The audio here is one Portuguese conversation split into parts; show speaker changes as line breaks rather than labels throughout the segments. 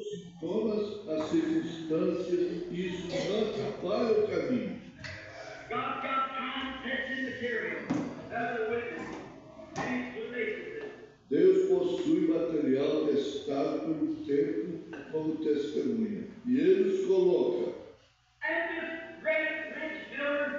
os sintomas, as circunstâncias, isso não atrapalha o caminho.
God's got time-tested material as a witness in His relationship.
Deus possui material testado pelo tempo como testemunha. E Ele nos coloca.
And this great bridge builder,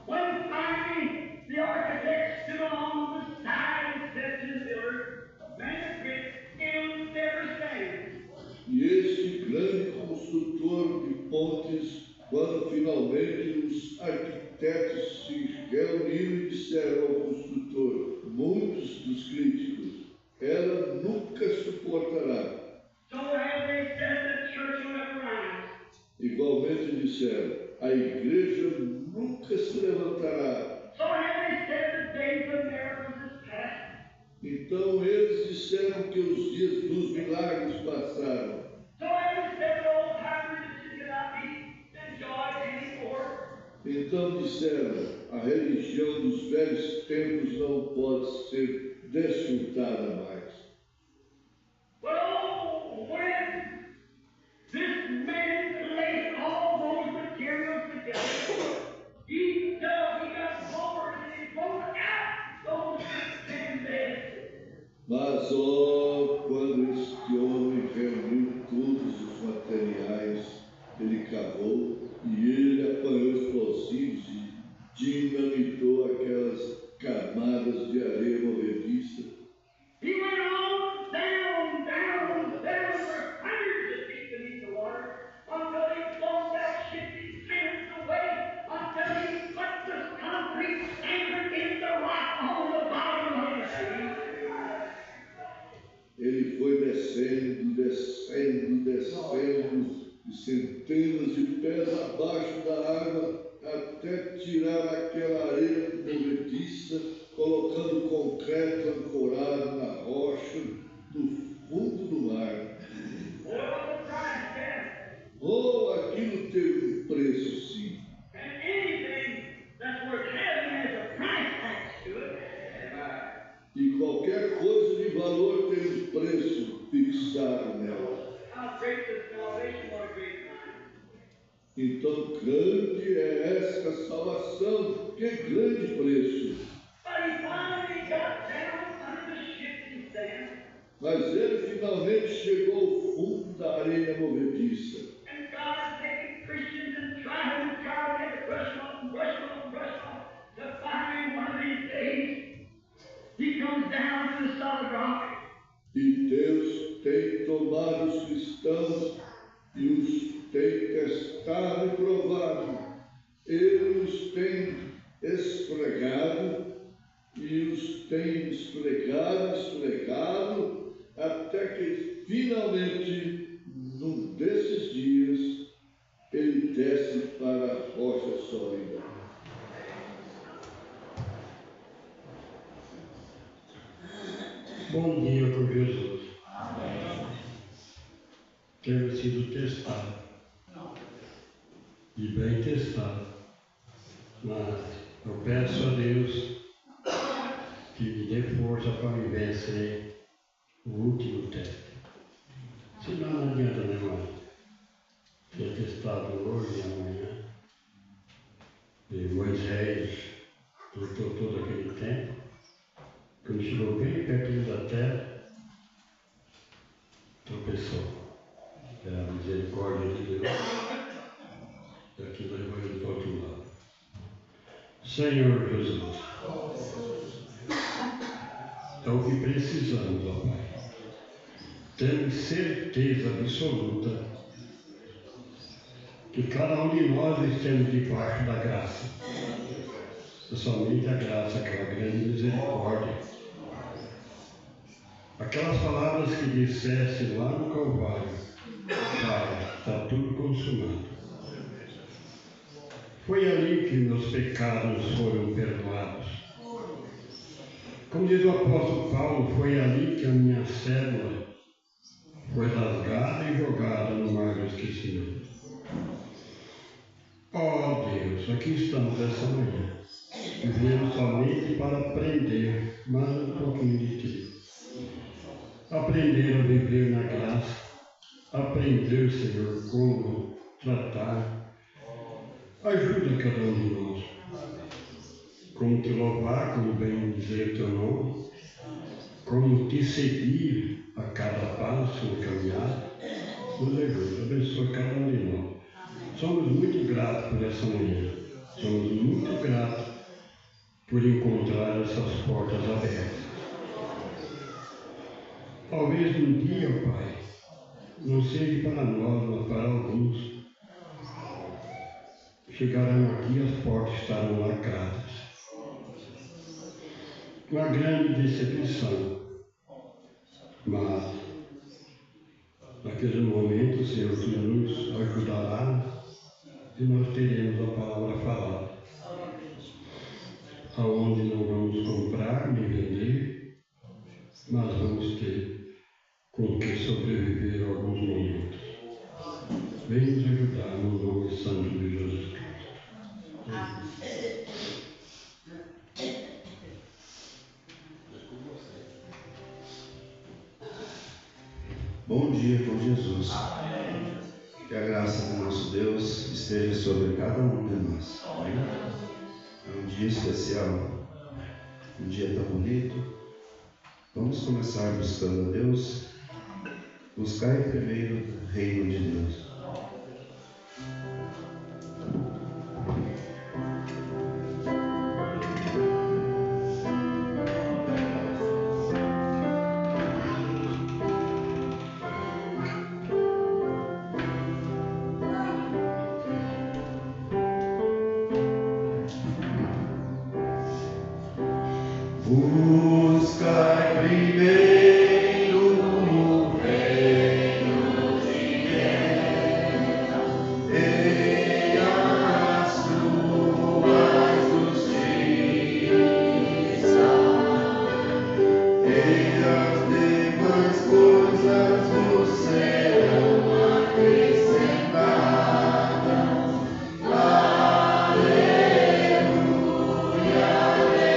when finally the architect stood on the side and said to the builder, "Man of brick, it'll never stand."
E este grande construtor de pontes, quando finalmente os arquitetos se reuniram e disseram ao construtor, muitos dos críticos, ela nunca suportará.
So have they said the church will never rise.
Igualmente disseram, a igreja nunca se levantará.
So have they said the days of miracles is past.
Então eles disseram que os dias dos milagres passaram.
So have they said the old timers that you cannot be enjoyed anymore.
Então disseram, a religião dos velhos tempos não pode ser desfrutada mais.
Well, when this man laid all those materials together, he got bored and he pulled out those 10 days.
Mas, ó, quando este homem reuniu todos os materiais, ele cavou e ele apanhou explosivos e dinamitou aquelas camadas de areia movediça.
He went on down for hundreds of feet beneath the water until he closed that shifting sands away until he put the concrete anchor in the rock on the bottom of the sea.
Ele foi descendo, de centenas de pés abaixo da água, até tirar aquela areia movediça, colocando concreto ancorado na rocha, no fundo do mar. Oh, aquilo teve um preço, sim.
And anything that's worth having has a price tag to it.
E qualquer coisa de valor tem um preço fixado nela.
How great the salvation, what a great time.
Então, grande é esta salvação, que grande preço.
But he finally got down under the shifting sand.
Mas ele finalmente chegou ao fundo da areia movediça.
And God is taking Christians and trying to brush them off, to find one of these days He comes down to the solid rock.
E Deus tem tomado os cristãos e os tem testado e provado. Ele os tem esfregado e os tem esfregado, até que finalmente, num desses dias, ele desce para a rocha sólida.
Bom dia por Jesus. Tenho sido testado. E bem testado. Mas eu peço a Deus que me dê força para me vencer o último teste. Senão não adianta, né, irmão? Ser testado hoje e amanhã. E Moisés lutou todo aquele tempo. Quando chegou bem pertinho da terra, tropeçou. Era a misericórdia de Deus. E aquilo levou ele para o outro lado. Senhor Jesus, é o que precisamos, ó Pai. Temos certeza absoluta que cada um de nós estamos debaixo da graça. Somente a graça, aquela grande misericórdia. Aquelas palavras que disseste lá no Calvário, Pai, está tudo consumado. Foi ali que meus pecados foram perdoados. Como diz o apóstolo Paulo, foi ali que a minha célula foi rasgada e jogada no mar do esquecimento. Ó Deus, aqui estamos essa manhã. Vivemos somente para aprender mais um pouquinho de Ti. Aprender a viver na graça, aprender, Senhor, como tratar. Ajuda cada um de nós. Como te louvar, como bem dizer o teu nome, como te seguir a cada passo no caminhar. Nos ajuda, abençoa cada um de nós. Somos muito gratos por essa manhã. Somos muito gratos por encontrar essas portas abertas. Talvez um dia, Pai, não seja para nós, mas para alguns, chegarão aqui e as portas estarão lacradas. Uma grande decepção. Mas, naquele momento, o Senhor nos ajudará e nós teremos a palavra falada. Aonde não vamos comprar nem vender, mas vamos ter com que sobreviver a alguns momentos. Vem nos ajudar no nome santo de Jesus Cristo.
Bom dia com Jesus. Que a graça do nosso Deus esteja sobre cada um de nós. É um dia especial, um dia tão bonito. Vamos começar buscando a Deus. Buscar primeiro o reino de Deus. Buscai primeiro o reino de Deus e as suas justiças, e as demais coisas vos serão acrescentadas. Aleluia, aleluia.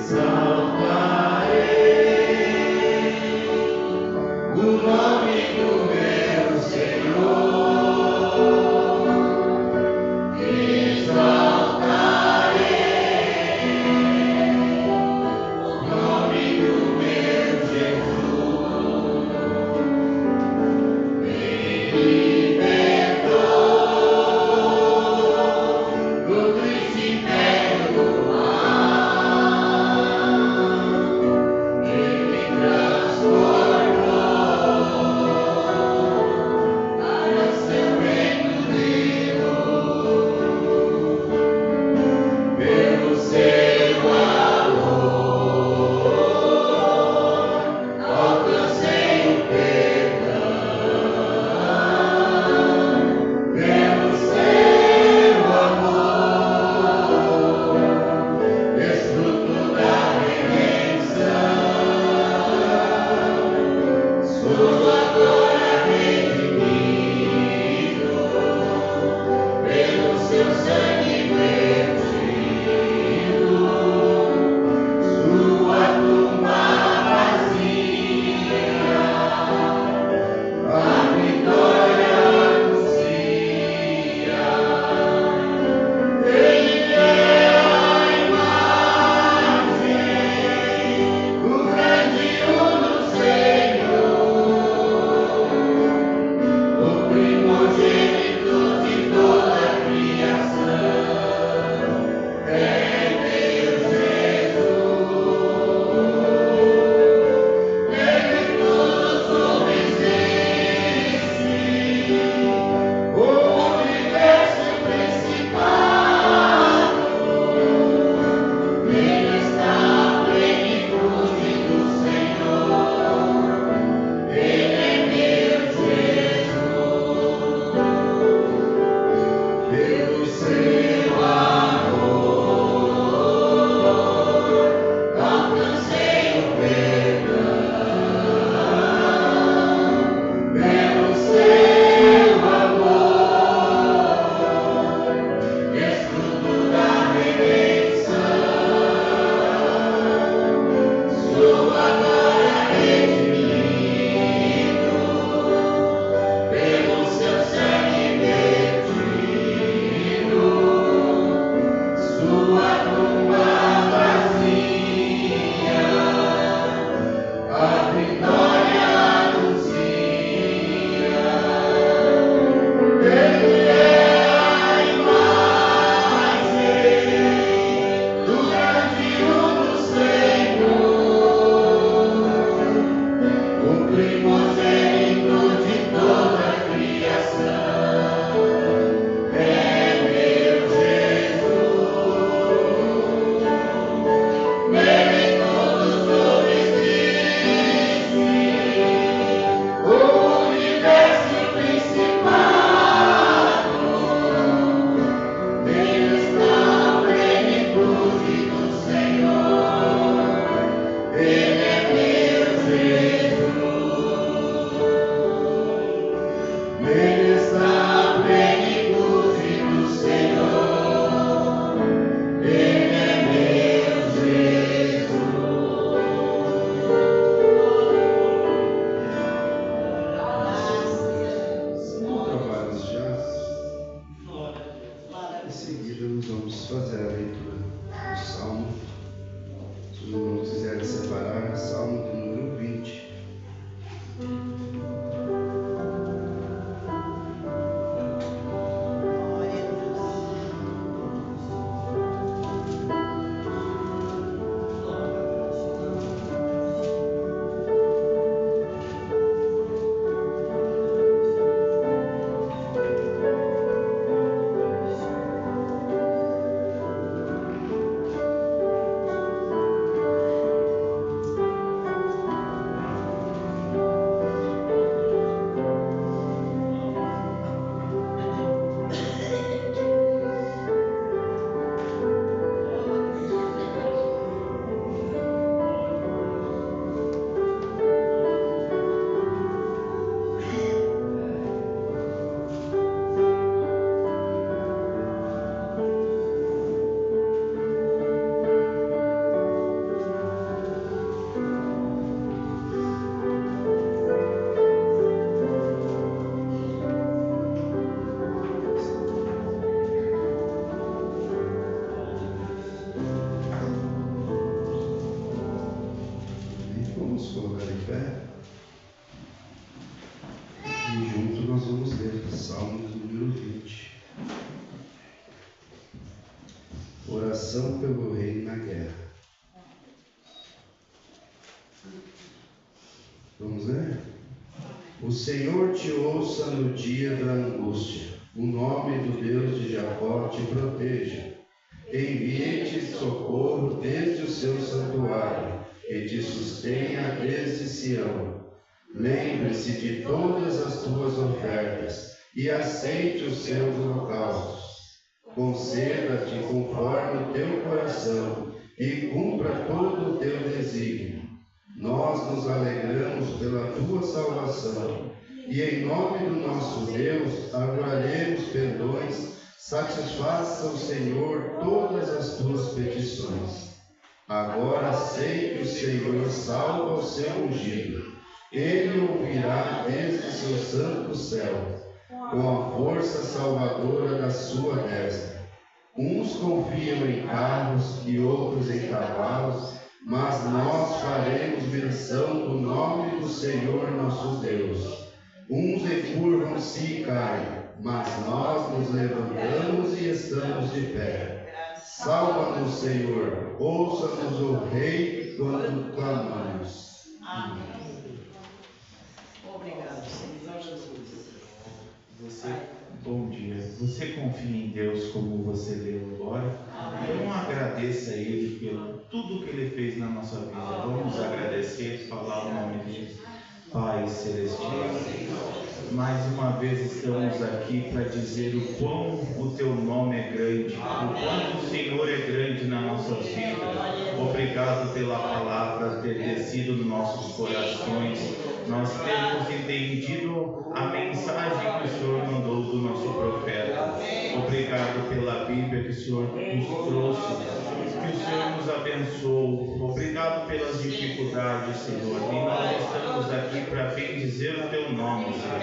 Do crucifixo do mar.
Oração pelo reino na guerra. Vamos ler? O Senhor te ouça no dia da angústia. O nome do Deus de Jacó te proteja. Envie-te socorro desde o seu santuário e te sustenha desde Sião. Lembre-se de todas as tuas ofertas e aceite os seus holocaustos. Conceda-te conforme o teu coração e cumpra todo o teu desígnio. Nós nos alegramos pela tua salvação e em nome do nosso Deus aguardaremos perdões. Satisfaça o Senhor todas as tuas petições. Agora sei que o Senhor salva o seu ungido. Ele ouvirá desde seu santo céu, com a força salvadora da sua destra. Uns confiam em carros e outros em cavalos, mas nós faremos menção do nome do Senhor nosso Deus. Uns encurvam-se e caem, mas nós nos levantamos e estamos de pé. Salva-nos, Senhor, ouça-nos, o Rei, quando clamamos.
Amém. Obrigado, Senhor Jesus.
Bom dia. Você confia em Deus como você leu agora? Então agradeça a Ele pelo tudo que Ele fez na nossa vida. Vamos agradecer, falar o nome dele. Pai Celestial, mais uma vez estamos aqui para dizer o quão o Teu nome é grande, o quanto o Senhor é grande na nossa vida. Obrigado pela palavra ter descido nos nossos corações. Nós temos entendido a mensagem que o Senhor mandou do nosso profeta. Obrigado pela Bíblia que o Senhor nos trouxe, que o Senhor nos abençoou. Obrigado pelas dificuldades, Senhor. E nós estamos aqui para bendizer o Teu nome, Senhor.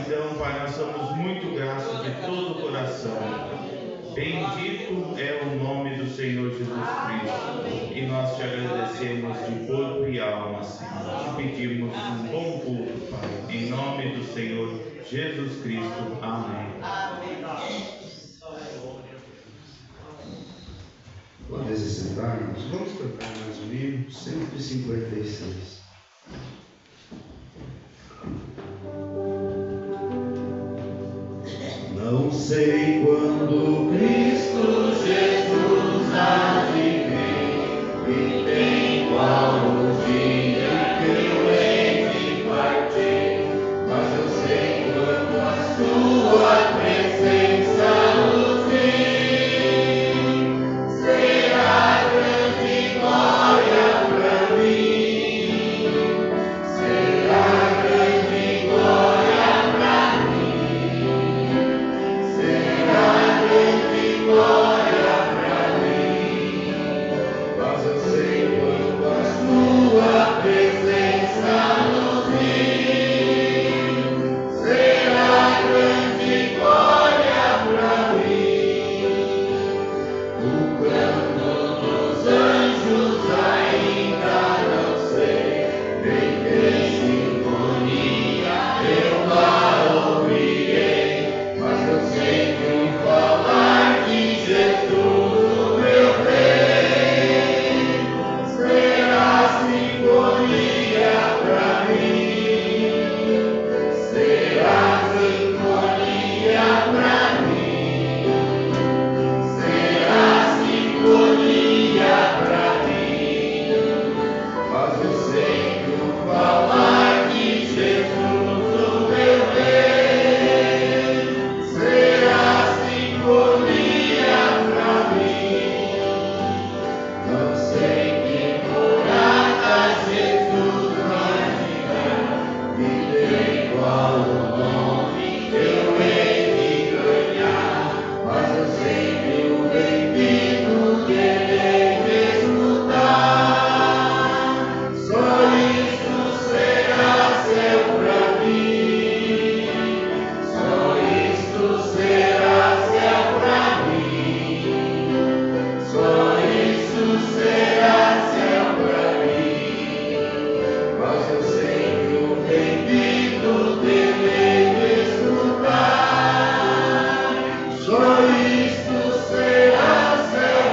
Então, Pai, nós somos muito gratos de todo o coração. Bendito é o nome do Senhor Jesus Cristo. E nós te agradecemos de corpo e alma, Senhor. Te pedimos um bom culto, Pai. Em nome do Senhor Jesus Cristo. Amém.
Podem se sentar, irmãos. Vamos cantar mais um hino, 156. Não sei quando Cristo Jesus há de vir, e tem qual o dia que eu hei de partir, mas eu sei quando a sua presença nos vir, será grande glória para mim, será grande glória para mim, será grande glória para mim, mas eu sei quando a sua presença nos vir, será grande glória para mim. O canto dos anjos ainda não sei, nem que sinfonia eu lá ouvirei, mas eu sei que o falar de Jesus, o meu Rei, será sinfonia para mim, será sinfonia para mim, será sinfonia para mim, mas eu sei que o falar de Jesus, o meu Rei, será sinfonia para mim. Não sei que morada Jesus vai me dar, me dê qual o nome que eu hei de ganhar, mas eu sei que o bem-vindo terei de escutar. Só isto será céu pra mim, só isto será céu pra mim, só isto será céu pra mim, mas eu sei que o bem-vindo terei de escutar. Só isto será céu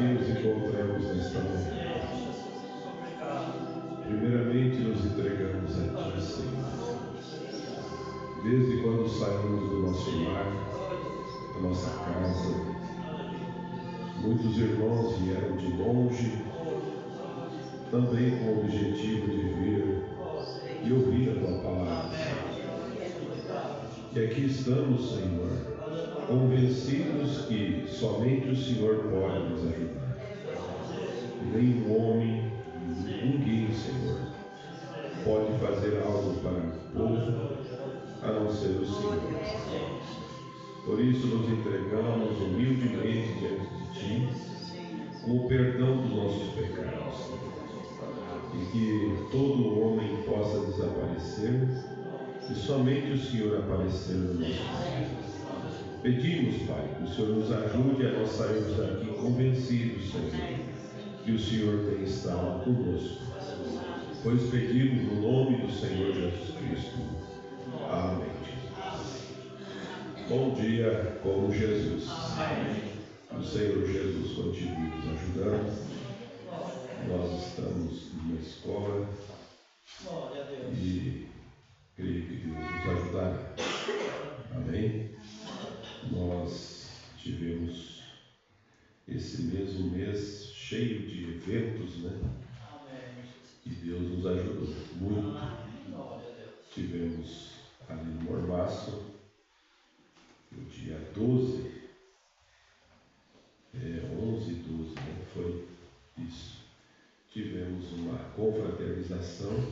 aqui nos encontramos nesta manhã. Primeiramente nos entregamos a Ti, Senhor. Desde quando saímos do nosso lar, da nossa casa, muitos irmãos vieram de longe, também com o objetivo de vir e ouvir a Tua palavra. E aqui estamos, Senhor, convencidos que somente o Senhor pode nos ajudar. Nenhum homem, ninguém, Senhor, pode fazer algo para o povo a não ser o Senhor. Por isso nos entregamos humildemente diante de Ti, com o perdão dos nossos pecados, e que todo homem possa desaparecer e somente o Senhor aparecer no nosso meio. Pedimos, Pai, que o Senhor nos ajude a nós sairmos daqui convencidos, Senhor, que o Senhor tem estado conosco. Pois pedimos no nome do Senhor Jesus Cristo. Amém. Bom dia com Jesus. O Senhor Jesus continue nos ajudando. Nós estamos numa escola e creio que Deus nos ajudará. Amém? Nós tivemos esse mesmo mês cheio de eventos, né? E Deus nos ajudou muito. Tivemos ali no Mormaço, no dia 12, 11 e 12, né? Foi isso. Tivemos uma confraternização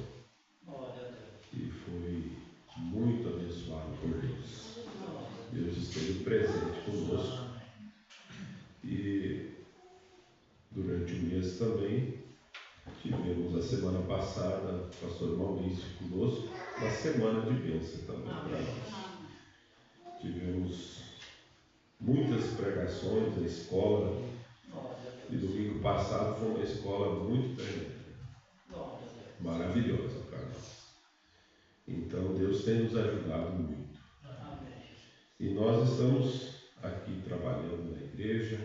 e foi muito abençoado por Deus. Deus esteve presente conosco. E durante o mês também tivemos a semana passada o pastor Maurício conosco, uma semana de bênção também para nós. Tivemos muitas pregações na escola e domingo passado foi uma escola muito tremenda, maravilhosa para nós. Então Deus tem nos ajudado muito. E nós estamos aqui trabalhando na igreja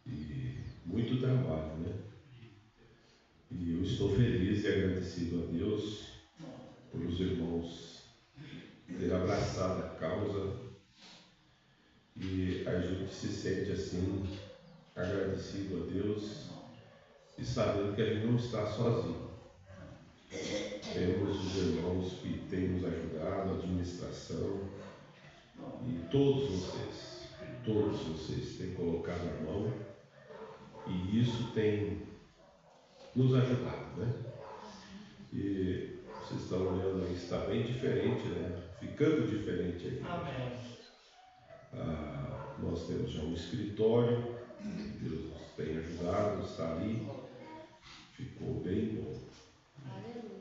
e muito trabalho, né? E eu estou feliz e agradecido a Deus por os irmãos terem abraçado a causa, e a gente se sente assim agradecido a Deus e sabendo que a gente não está sozinho. Temos os irmãos que têm nos ajudado, a administração, e todos vocês têm colocado a mão, e isso tem nos ajudado, né? E vocês estão olhando aí, está bem diferente, né? Ficando diferente aqui. Nós temos já um escritório, Deus nos tem ajudado, está ali, ficou bem bom.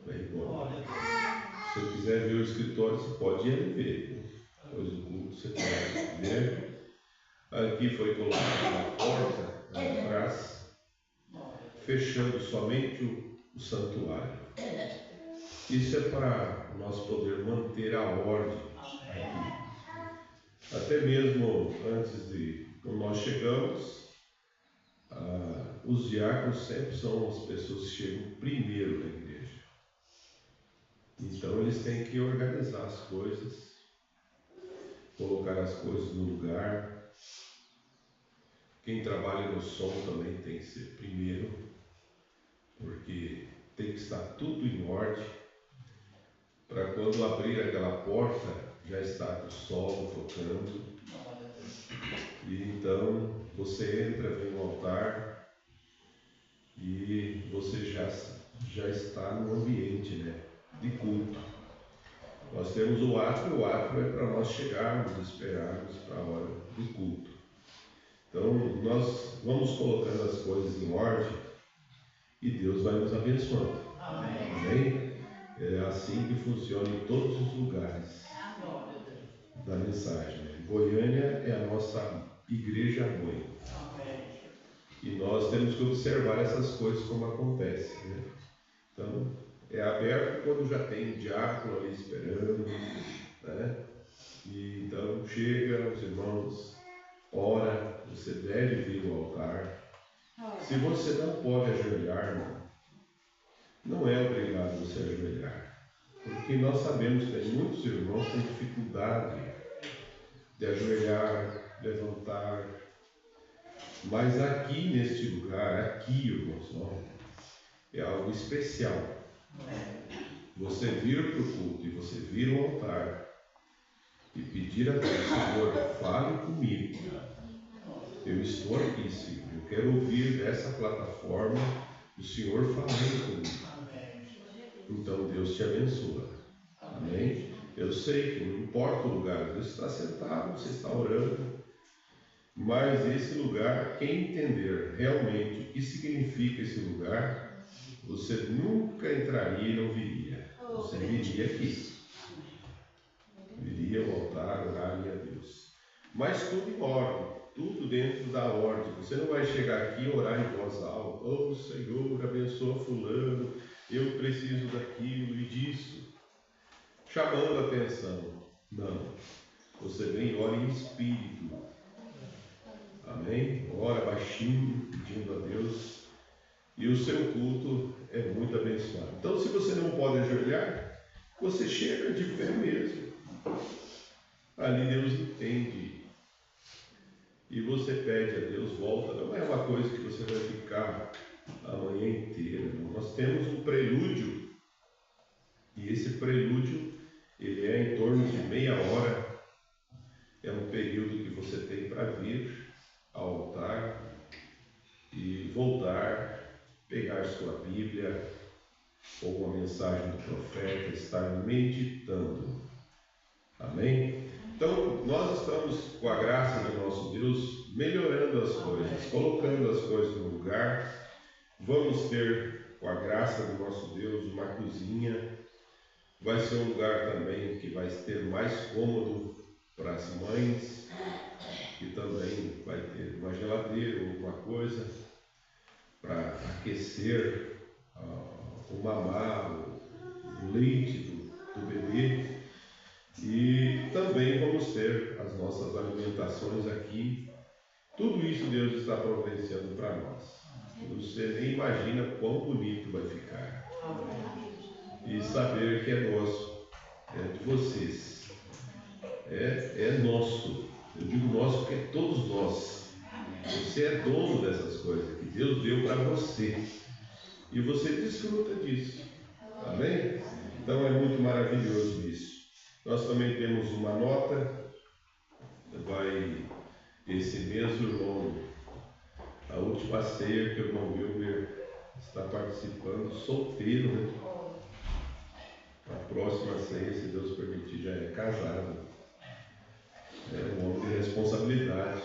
Bem bom. Se você quiser ver o escritório, você pode ir ver. Depois do culto você pode ver. Aqui foi colocada uma porta atrás, fechando somente o santuário. Isso é para nós poder manter a ordem aqui. Até mesmo antes de quando nós chegamos, os diáconos sempre são as pessoas que chegam primeiro na igreja. Então eles têm que organizar as coisas, colocar as coisas no lugar. Quem trabalha no som também tem que ser primeiro, porque tem que estar tudo em ordem, para quando abrir aquela porta já está com o sol focando. E então você entra, vem no altar e você já está no ambiente, né, de culto. Nós temos o átrio é para nós chegarmos, esperarmos para a hora do culto. Então nós vamos colocando as coisas em ordem e Deus vai nos abençoando. Amém? É assim que funciona em todos os lugares da mensagem. Goiânia é a nossa igreja mãe. E nós temos que observar essas coisas como acontecem, né? Então, é aberto quando já tem um diácono ali esperando, né? E então chega, os irmãos, ora, você deve vir ao altar, Se você não pode ajoelhar, irmão, não é obrigado você a ajoelhar. Porque nós sabemos que muitos irmãos têm dificuldade de ajoelhar, levantar. Mas aqui neste lugar, aqui, irmãos, é algo especial. Você vir para o culto e você vir ao altar e pedir a Deus: Senhor, fale comigo. Eu estou aqui, Senhor. Eu quero ouvir dessa plataforma o Senhor falando comigo. Então Deus te abençoa. Amém? Eu sei que não importa o lugar, Deus está sentado, você está orando, mas esse lugar, quem entender realmente o que significa esse lugar, você nunca entraria e não viria. Você viria aqui. Viria ao altar, oraria a Deus. Mas tudo em ordem, tudo dentro da ordem. Você não vai chegar aqui e orar em voz alta: oh Senhor, abençoa fulano, eu preciso daquilo e disso, chamando a atenção. Não. Você vem e ora em espírito. Amém? Ora baixinho, pedindo a Deus. E o seu culto é muito abençoado. Então, se você não pode ajoelhar, você chega de pé mesmo. Ali Deus entende. E você pede a Deus, volta. Não é uma coisa que você vai ficar a manhã inteira. Não. Nós temos um prelúdio. E esse prelúdio, ele é em torno de meia hora. É um período que você tem para vir ao altar e voltar, pegar sua Bíblia ou uma mensagem do profeta, estar meditando. Amém? Então, nós estamos, com a graça de nosso Deus, melhorando as coisas, colocando as coisas no lugar. Vamos ter, com a graça do nosso Deus, uma cozinha. Vai ser um lugar também que vai ter mais cômodo para as mães, e também vai ter uma geladeira ou alguma coisa para aquecer o mamar, o leite do bebê. E também vamos ter as nossas alimentações aqui. Tudo isso Deus está providenciando para nós. Você nem imagina quão bonito vai ficar. E saber que é nosso, é de vocês. É nosso. Eu digo nosso porque é todos nós. Você é dono dessas coisas que Deus deu para você. E você desfruta disso. Amém? Então é muito maravilhoso isso. Nós também temos uma nota. Esse mês, o irmão, a última ceia que o irmão Wilber está participando, solteiro, né? A próxima ceia, se Deus permitir, já é casado. É um homem de responsabilidade.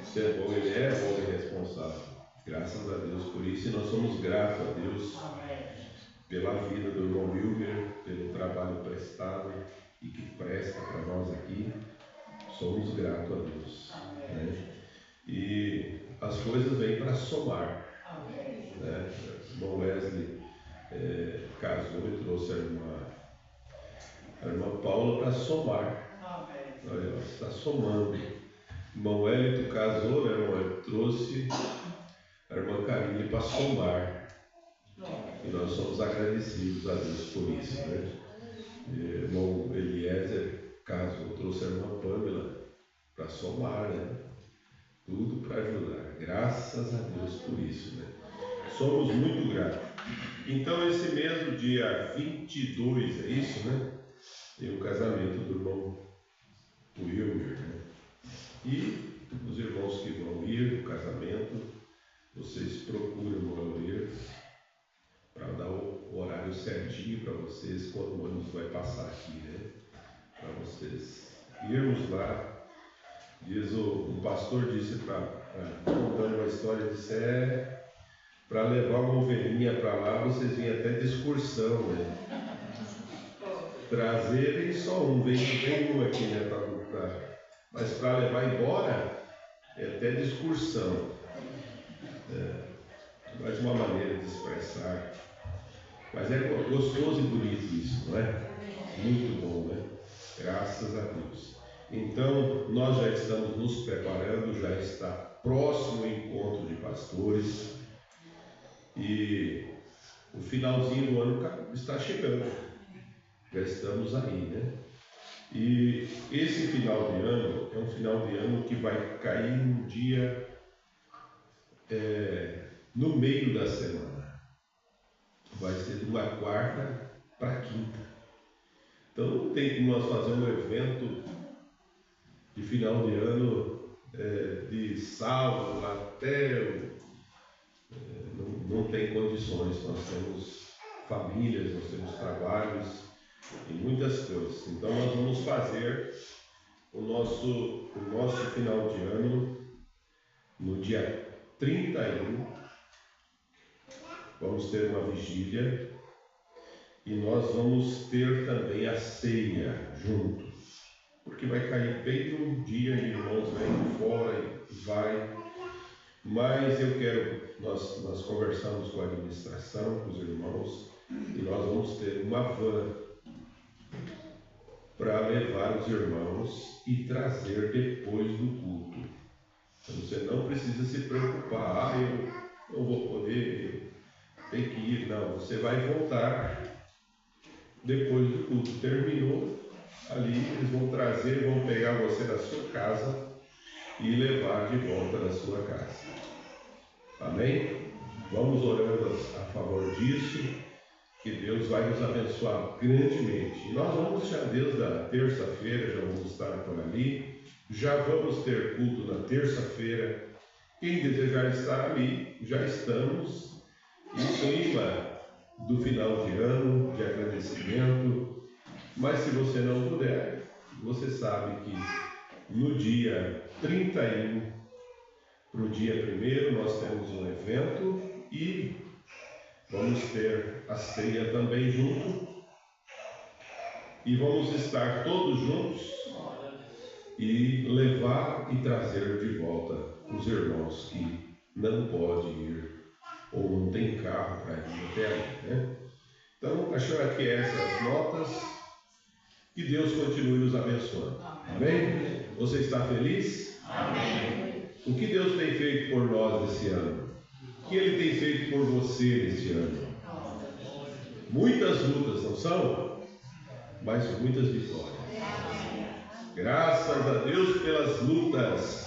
Isso é bom, ele é um homem responsável. Graças a Deus por isso, e nós somos gratos a Deus pela vida do irmão Wilber, pelo trabalho prestado e que presta para nós aqui. Somos gratos a Deus. Né? E as coisas vêm para somar. Né? O irmão Wesley casou e trouxe a irmã Paula para somar. Olha, ela está somando. O irmão Wellington casou, né, irmão? Ele trouxe a irmã Karine para somar. E nós somos agradecidos a Deus por isso. Né? O irmão Eliezer casou, trouxe a irmã Pamela para somar, né? Tudo para ajudar. Graças a Deus por isso. Né? Somos muito gratos. Então, esse mesmo dia 22, é isso, né? Tem o casamento do irmão Wilber, né? E os irmãos que vão ir no casamento, vocês procuram o irmão Wilber para dar o horário certinho para vocês, quando o ônibus vai passar aqui, né? Para vocês irmos lá. Diz um pastor disse contando uma história, disse: para levar uma ovelhinha para lá, vocês vêm até de excursão, né? Trazer vem só um, vem um aqui, né? Mas para levar embora, é até de excursão. Mais uma maneira de expressar. Mas é gostoso e bonito isso, não é? Muito bom, né? Graças a Deus. Então, nós já estamos nos preparando, já está próximo o encontro de pastores e o finalzinho do ano está chegando, já estamos aí, né? E esse final de ano é um final de ano que vai cair um dia no meio da semana, vai ser de uma quarta para quinta. Então não tem como nós fazer um evento de final de ano de sábado até não tem condições. Nós temos famílias, nós temos trabalhos e muitas coisas. Então nós vamos fazer o nosso final de ano no dia 31. Vamos ter uma vigília e nós vamos ter também a ceia juntos, porque vai cair bem num dia e irmãos vêm fora e vai. Mas eu quero, nós conversamos com a administração, com os irmãos, e nós vamos ter uma van para levar os irmãos e trazer depois do culto. Então você não precisa se preocupar, eu não vou poder, tem que ir, não, você vai voltar depois do culto. Terminou, ali eles vão trazer, vão pegar você da sua casa e levar de volta da sua casa. Amém? Vamos orando a favor disso, que Deus vai nos abençoar grandemente. E nós vamos já desde a terça-feira, já vamos estar por ali, já vamos ter culto na terça-feira. Quem desejar estar ali, já estamos em clima do final de ano, de agradecimento. Mas se você não puder, você sabe que no dia 31 para o dia 1º nós temos um evento e vamos ter a ceia também junto e vamos estar todos juntos e levar e trazer de volta os irmãos que não podem ir ou não tem carro para ir até ali, né? Então, achando aqui essas notas, que Deus continue nos abençoando. Amém? Você está feliz?
Amém.
O que Deus tem feito por nós esse ano? O que Ele tem feito por você esse ano? Muitas lutas, não são? Mas muitas vitórias. Graças a Deus pelas lutas,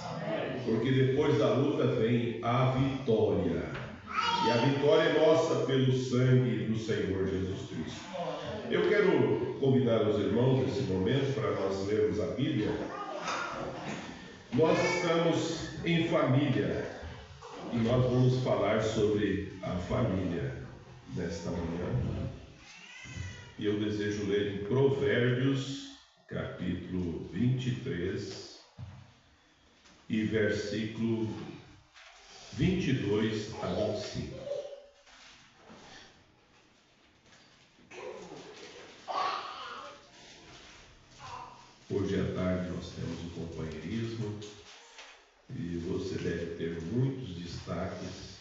porque depois da luta vem a vitória. E a vitória é nossa pelo sangue do Senhor Jesus Cristo. Eu quero convidar os irmãos nesse momento para nós lermos a Bíblia. Nós estamos em família e nós vamos falar sobre a família nesta manhã. E eu desejo ler em Provérbios, capítulo 23 e versículo 22 a 25. Hoje à tarde nós temos o companheirismo e você deve ter muitos destaques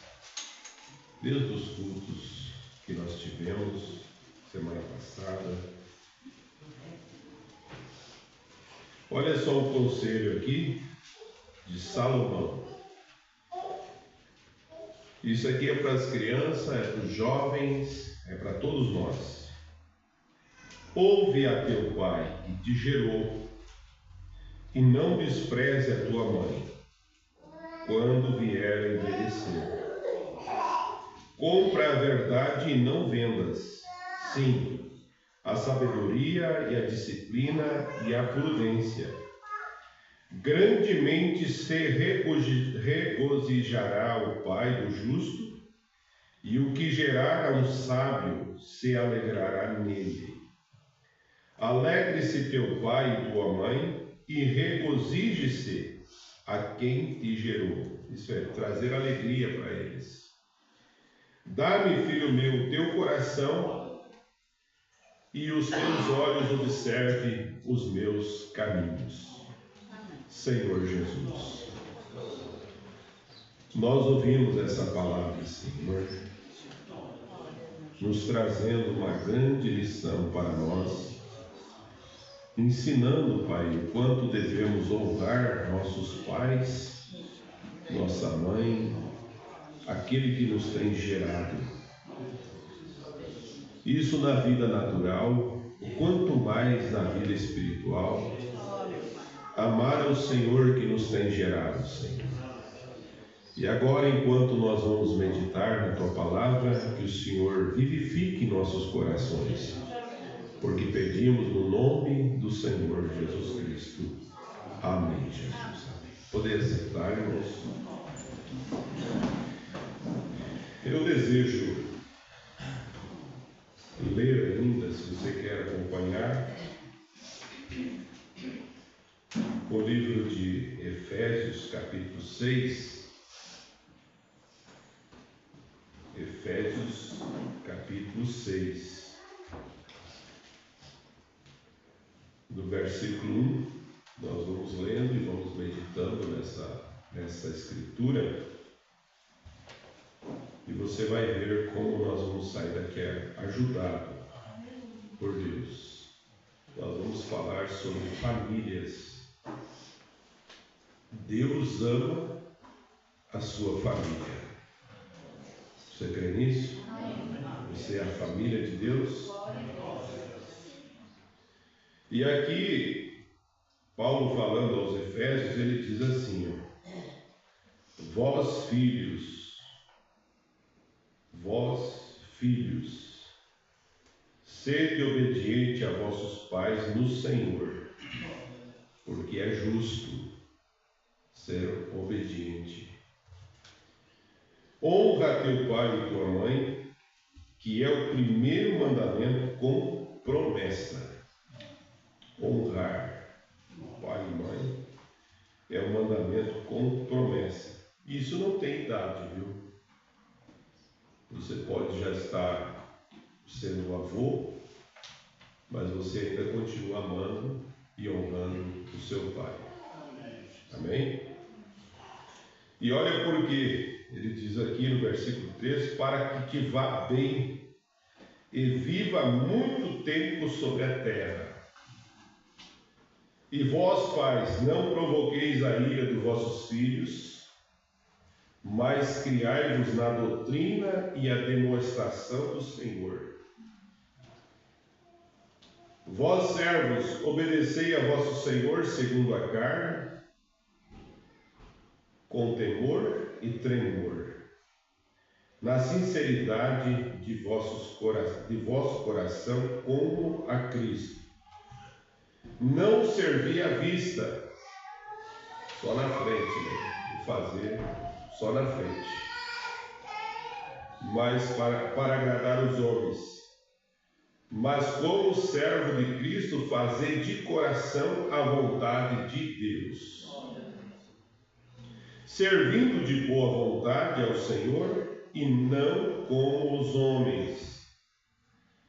desde os cultos que nós tivemos semana passada. Olha só o conselho aqui de Salomão. Isso aqui é para as crianças, é para os jovens, é para todos nós. Ouve a teu pai que te gerou, e não despreze a tua mãe, quando vier a envelhecer. Compra a verdade e não vendas. Sim, a sabedoria e a disciplina e a prudência. Grandemente se regozijará o pai do justo, e o que gerar a um sábio se alegrará nele. Alegre-se teu pai e tua mãe, e regozije-se a quem te gerou. Isso é, trazer alegria para eles. Dá-me, filho meu, o teu coração, e os teus olhos observem os meus caminhos. Senhor Jesus, nós ouvimos essa palavra, Senhor, nos trazendo uma grande lição para nós, ensinando, Pai, o quanto devemos honrar nossos pais, nossa mãe, aquele que nos tem gerado. Isso na vida natural, quanto mais na vida espiritual. Amar ao Senhor que nos tem gerado, Senhor. E agora, enquanto nós vamos meditar na Tua Palavra, que o Senhor vivifique nossos corações, porque pedimos no nome do Senhor Jesus Cristo. Amém, Jesus. Amém. Poder sentar, irmãos. Eu desejo ler ainda, se você quer acompanhar, o livro de Efésios, capítulo 6. Efésios, capítulo 6. Do versículo 1, nós vamos lendo e vamos meditando nessa escritura. E você vai ver como nós vamos sair daqui ajudado por Deus. Nós vamos falar sobre famílias. Deus ama a sua família. Você crê nisso? Você é a família de Deus? E aqui, Paulo falando aos Efésios, ele diz assim, vós filhos, sede obediente a vossos pais no Senhor, porque é justo ser obediente. Honra teu pai e tua mãe, que é o primeiro mandamento com promessa. Honrar pai e mãe é um mandamento com promessa. Isso não tem idade, viu? Você pode já estar sendo avô, mas você ainda continua amando e honrando o seu pai. Amém? E olha porque ele diz aqui no versículo 13, para que te vá bem e viva muito tempo sobre a terra. E vós, pais, não provoqueis a ira dos vossos filhos, mas criai-vos na doutrina e a demonstração do Senhor. Vós, servos, obedecei a vosso Senhor segundo a carne, com temor e tremor, na sinceridade de vosso coração, como a Cristo. Não servir à vista, só na frente, né? Fazer só na frente, mas para agradar os homens. Mas como servo de Cristo, fazer de coração a vontade de Deus, servindo de boa vontade ao Senhor e não como os homens,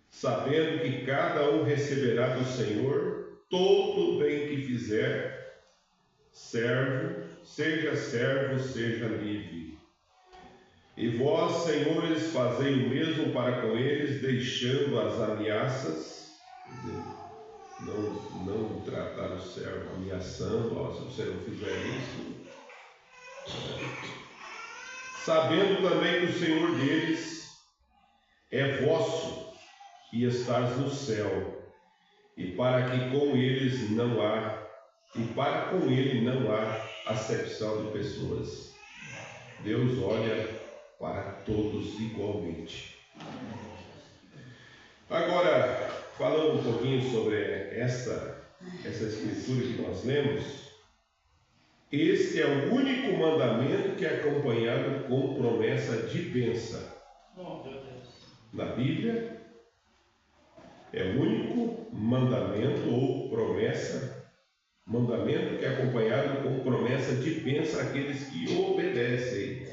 sabendo que cada um receberá do Senhor todo o bem que fizer, seja livre. E vós, senhores, fazei o mesmo para com eles, deixando as ameaças, não tratar o servo ameaçando, se você não fizer isso, sabendo também que o Senhor deles é vosso e estás no céu, e para com ele não há acepção de pessoas. Deus olha para todos igualmente. Agora, falando um pouquinho sobre essa escritura que nós lemos, este é o único mandamento que é acompanhado com promessa de bênção. Na Bíblia, é o único mandamento ou mandamento que é acompanhado com promessa de bênção àqueles que obedecem.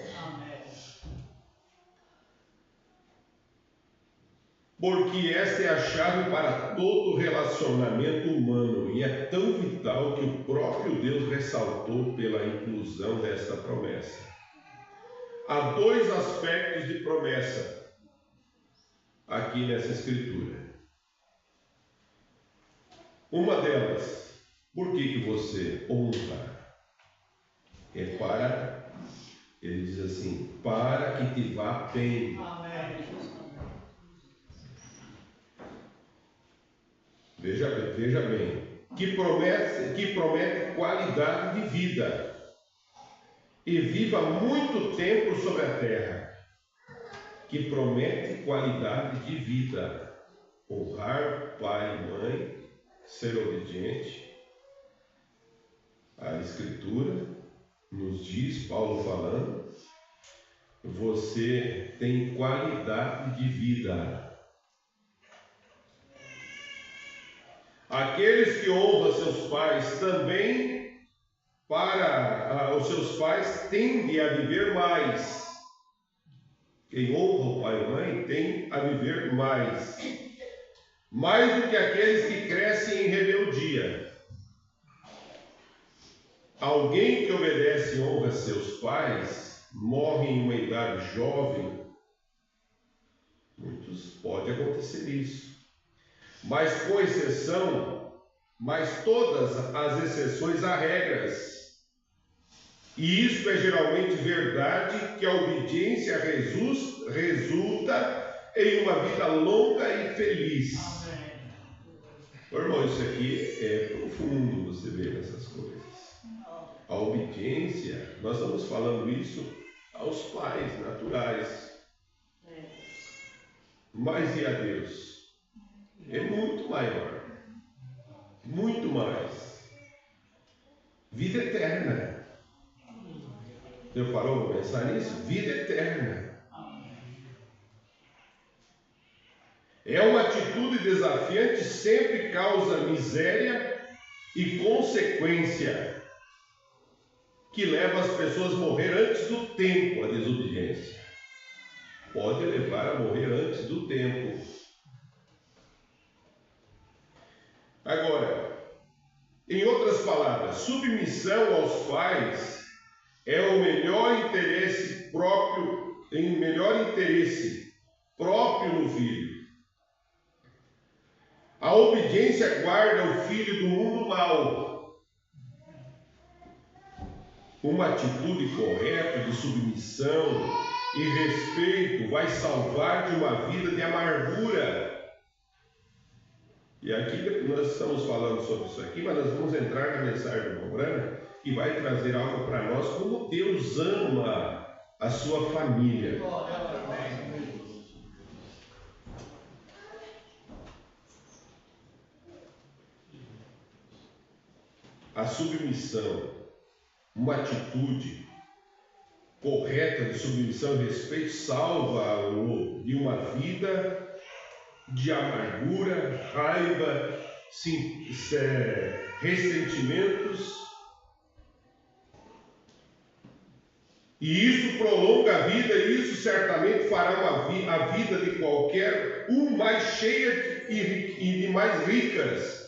Porque esta é a chave para todo relacionamento humano e é tão vital que o próprio Deus ressaltou pela inclusão desta promessa. Há dois aspectos de promessa aqui nessa escritura. Uma delas, por que você honra? É para, ele diz assim, para que te vá bem. Veja bem, que promete qualidade de vida e viva muito tempo sobre a terra, que promete qualidade de vida, honrar pai e mãe, ser obediente. A Escritura nos diz, Paulo falando, você tem qualidade de vida. Aqueles que honram seus pais também, para os seus pais, tendem a viver mais. Quem honra o pai e mãe tem a viver mais do que aqueles que crescem em rebeldia. Alguém que obedece e honra seus pais morre em uma idade jovem. Muitos pode acontecer isso. Mas com exceção, mas todas as exceções há regras. E isso é geralmente verdade, que a obediência resulta em uma vida longa e feliz. Irmão, isso aqui é profundo, você vê nessas coisas. A obediência, nós estamos falando isso aos pais naturais. Mas e a Deus? É muito maior, muito mais. Vida eterna. Você parou para pensar nisso? Vida eterna. É uma atitude desafiante, sempre causa miséria e consequência, que leva as pessoas a morrer antes do tempo, a desobediência. Pode levar a morrer antes do tempo. Agora, em outras palavras, submissão aos pais é o melhor interesse próprio no filho. A obediência guarda o filho do mundo mau. Uma atitude correta de submissão e respeito vai salvar de uma vida de amargura. E aqui nós estamos falando sobre isso aqui, mas nós vamos entrar na mensagem do Mobrana e vai trazer algo para nós, como Deus ama a sua família. A submissão, uma atitude correta de submissão e respeito, salva-o de uma vida de amargura, raiva, ressentimentos. E isso prolonga a vida, e isso certamente fará a vida de qualquer um mais cheia e de mais ricas,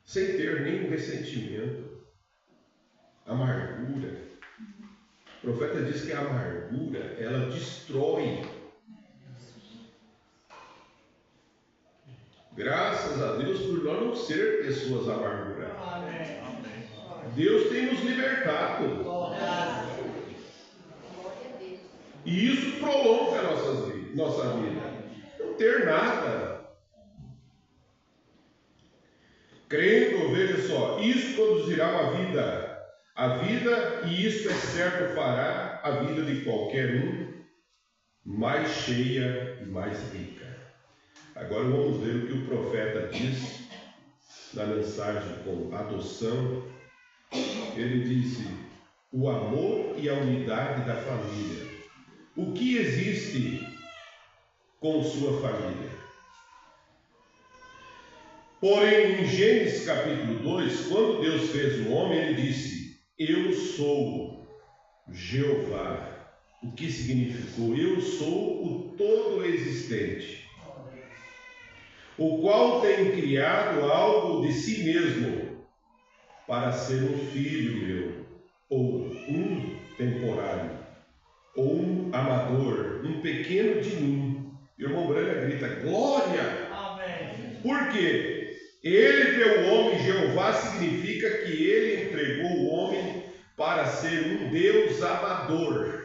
sem ter nenhum ressentimento, amargura. O profeta diz que a amargura, ela destrói. Graças a Deus por nós não ser pessoas amarguradas. Deus tem nos libertado. E isso prolonga a nossa vida. Não ter nada. Crendo, veja só, isso conduzirá a vida, e isso é certo fará a vida de qualquer um mais cheia e mais rica. Agora vamos ver o que o profeta diz na mensagem com adoção. Ele disse: o amor e a unidade da família. O que existe com sua família? Porém, em Gênesis capítulo 2, quando Deus fez o homem, ele disse: eu sou Jeová. O que significou? Eu sou o todo existente, o qual tem criado algo de si mesmo para ser um filho meu, ou um temporário, ou um amador, um pequeno de mim. O irmão Branca grita: glória! Amém. Por quê? Ele deu o homem, Jeová significa que ele entregou o homem para ser um Deus amador.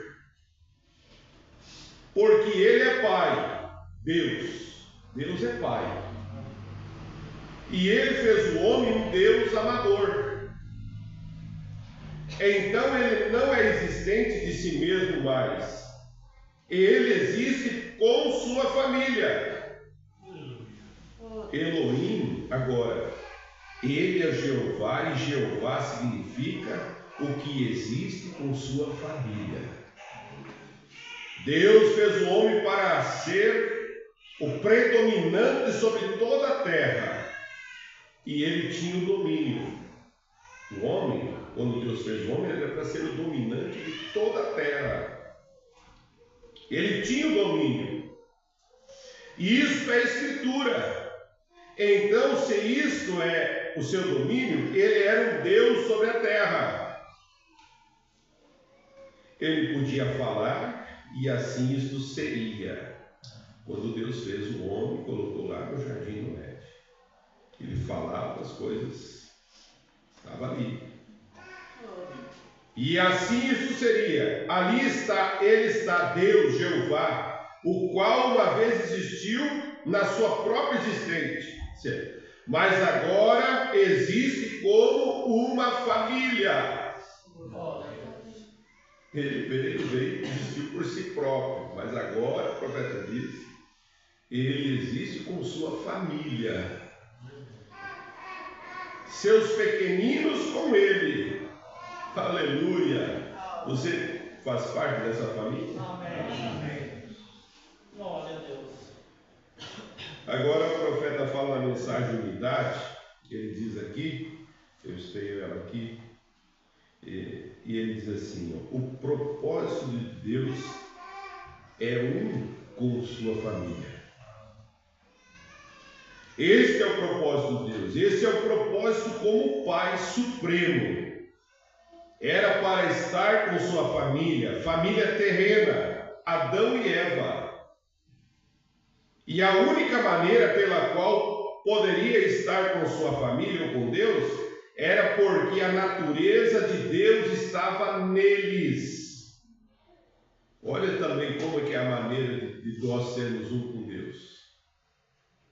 Porque ele é Pai, Deus é Pai. E ele fez o homem um Deus amador. Então ele não é existente de si mesmo mais. Ele existe com sua família. Elohim, agora, ele é Jeová, e Jeová significa o que existe com sua família. Deus fez o homem para ser o predominante sobre toda a terra, e ele tinha o domínio. O homem, quando Deus fez o homem, era para ser o dominante de toda a terra. Ele tinha o domínio. E isso é escritura. Então, se isto é o seu domínio, ele era um Deus sobre a terra. Ele podia falar, e assim isto seria. Quando Deus fez o homem, colocou lá no jardim do Éden. Ele falava as coisas, estava ali. E assim isso seria. Ali está, ele está, Deus, Jeová, o qual uma vez existiu na sua própria existência. Mas agora existe como uma família. Ele veio e existiu por si próprio, mas agora, o profeta diz, ele existe com sua família. Seus pequeninos com ele. Aleluia. Você faz parte dessa família?
Amém. Glória a Deus.
Agora o profeta fala na mensagem de unidade. Ele diz aqui, eu tenho ela aqui, e ele diz assim, ó, o propósito de Deus é um com sua família. Este é o propósito de Deus. Esse é o propósito como Pai Supremo. Era para estar com sua família, família terrena, Adão e Eva. E a única maneira pela qual poderia estar com sua família ou com Deus era porque a natureza de Deus estava neles. Olha também como é que é a maneira de nós sermos um com Deus.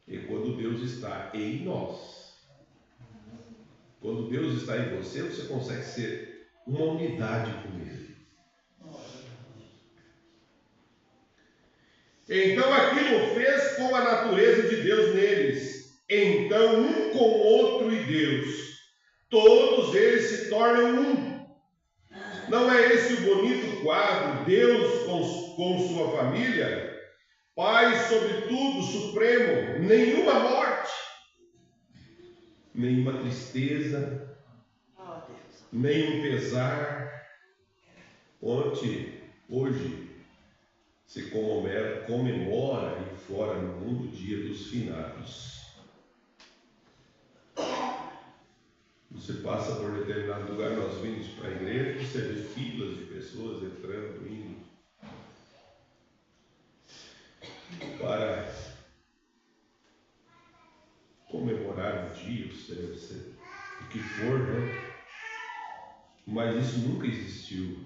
É quando Deus está em nós. Quando Deus está em você, você consegue ser uma unidade com Ele. Então aquilo fez com a natureza de Deus neles. Então um com o outro e Deus. Todos eles se tornam um. Não é esse o bonito quadro, Deus com sua família? Pai sobre tudo, supremo, nenhuma morte, nenhuma tristeza, nenhum pesar. Hoje se comemora aí fora no mundo o Dia dos Finados. Você passa por determinado lugar, nós vimos para a igreja, você vê filas de pessoas entrando, indo, para comemorar o dia, o que for, né? Mas isso nunca existiu.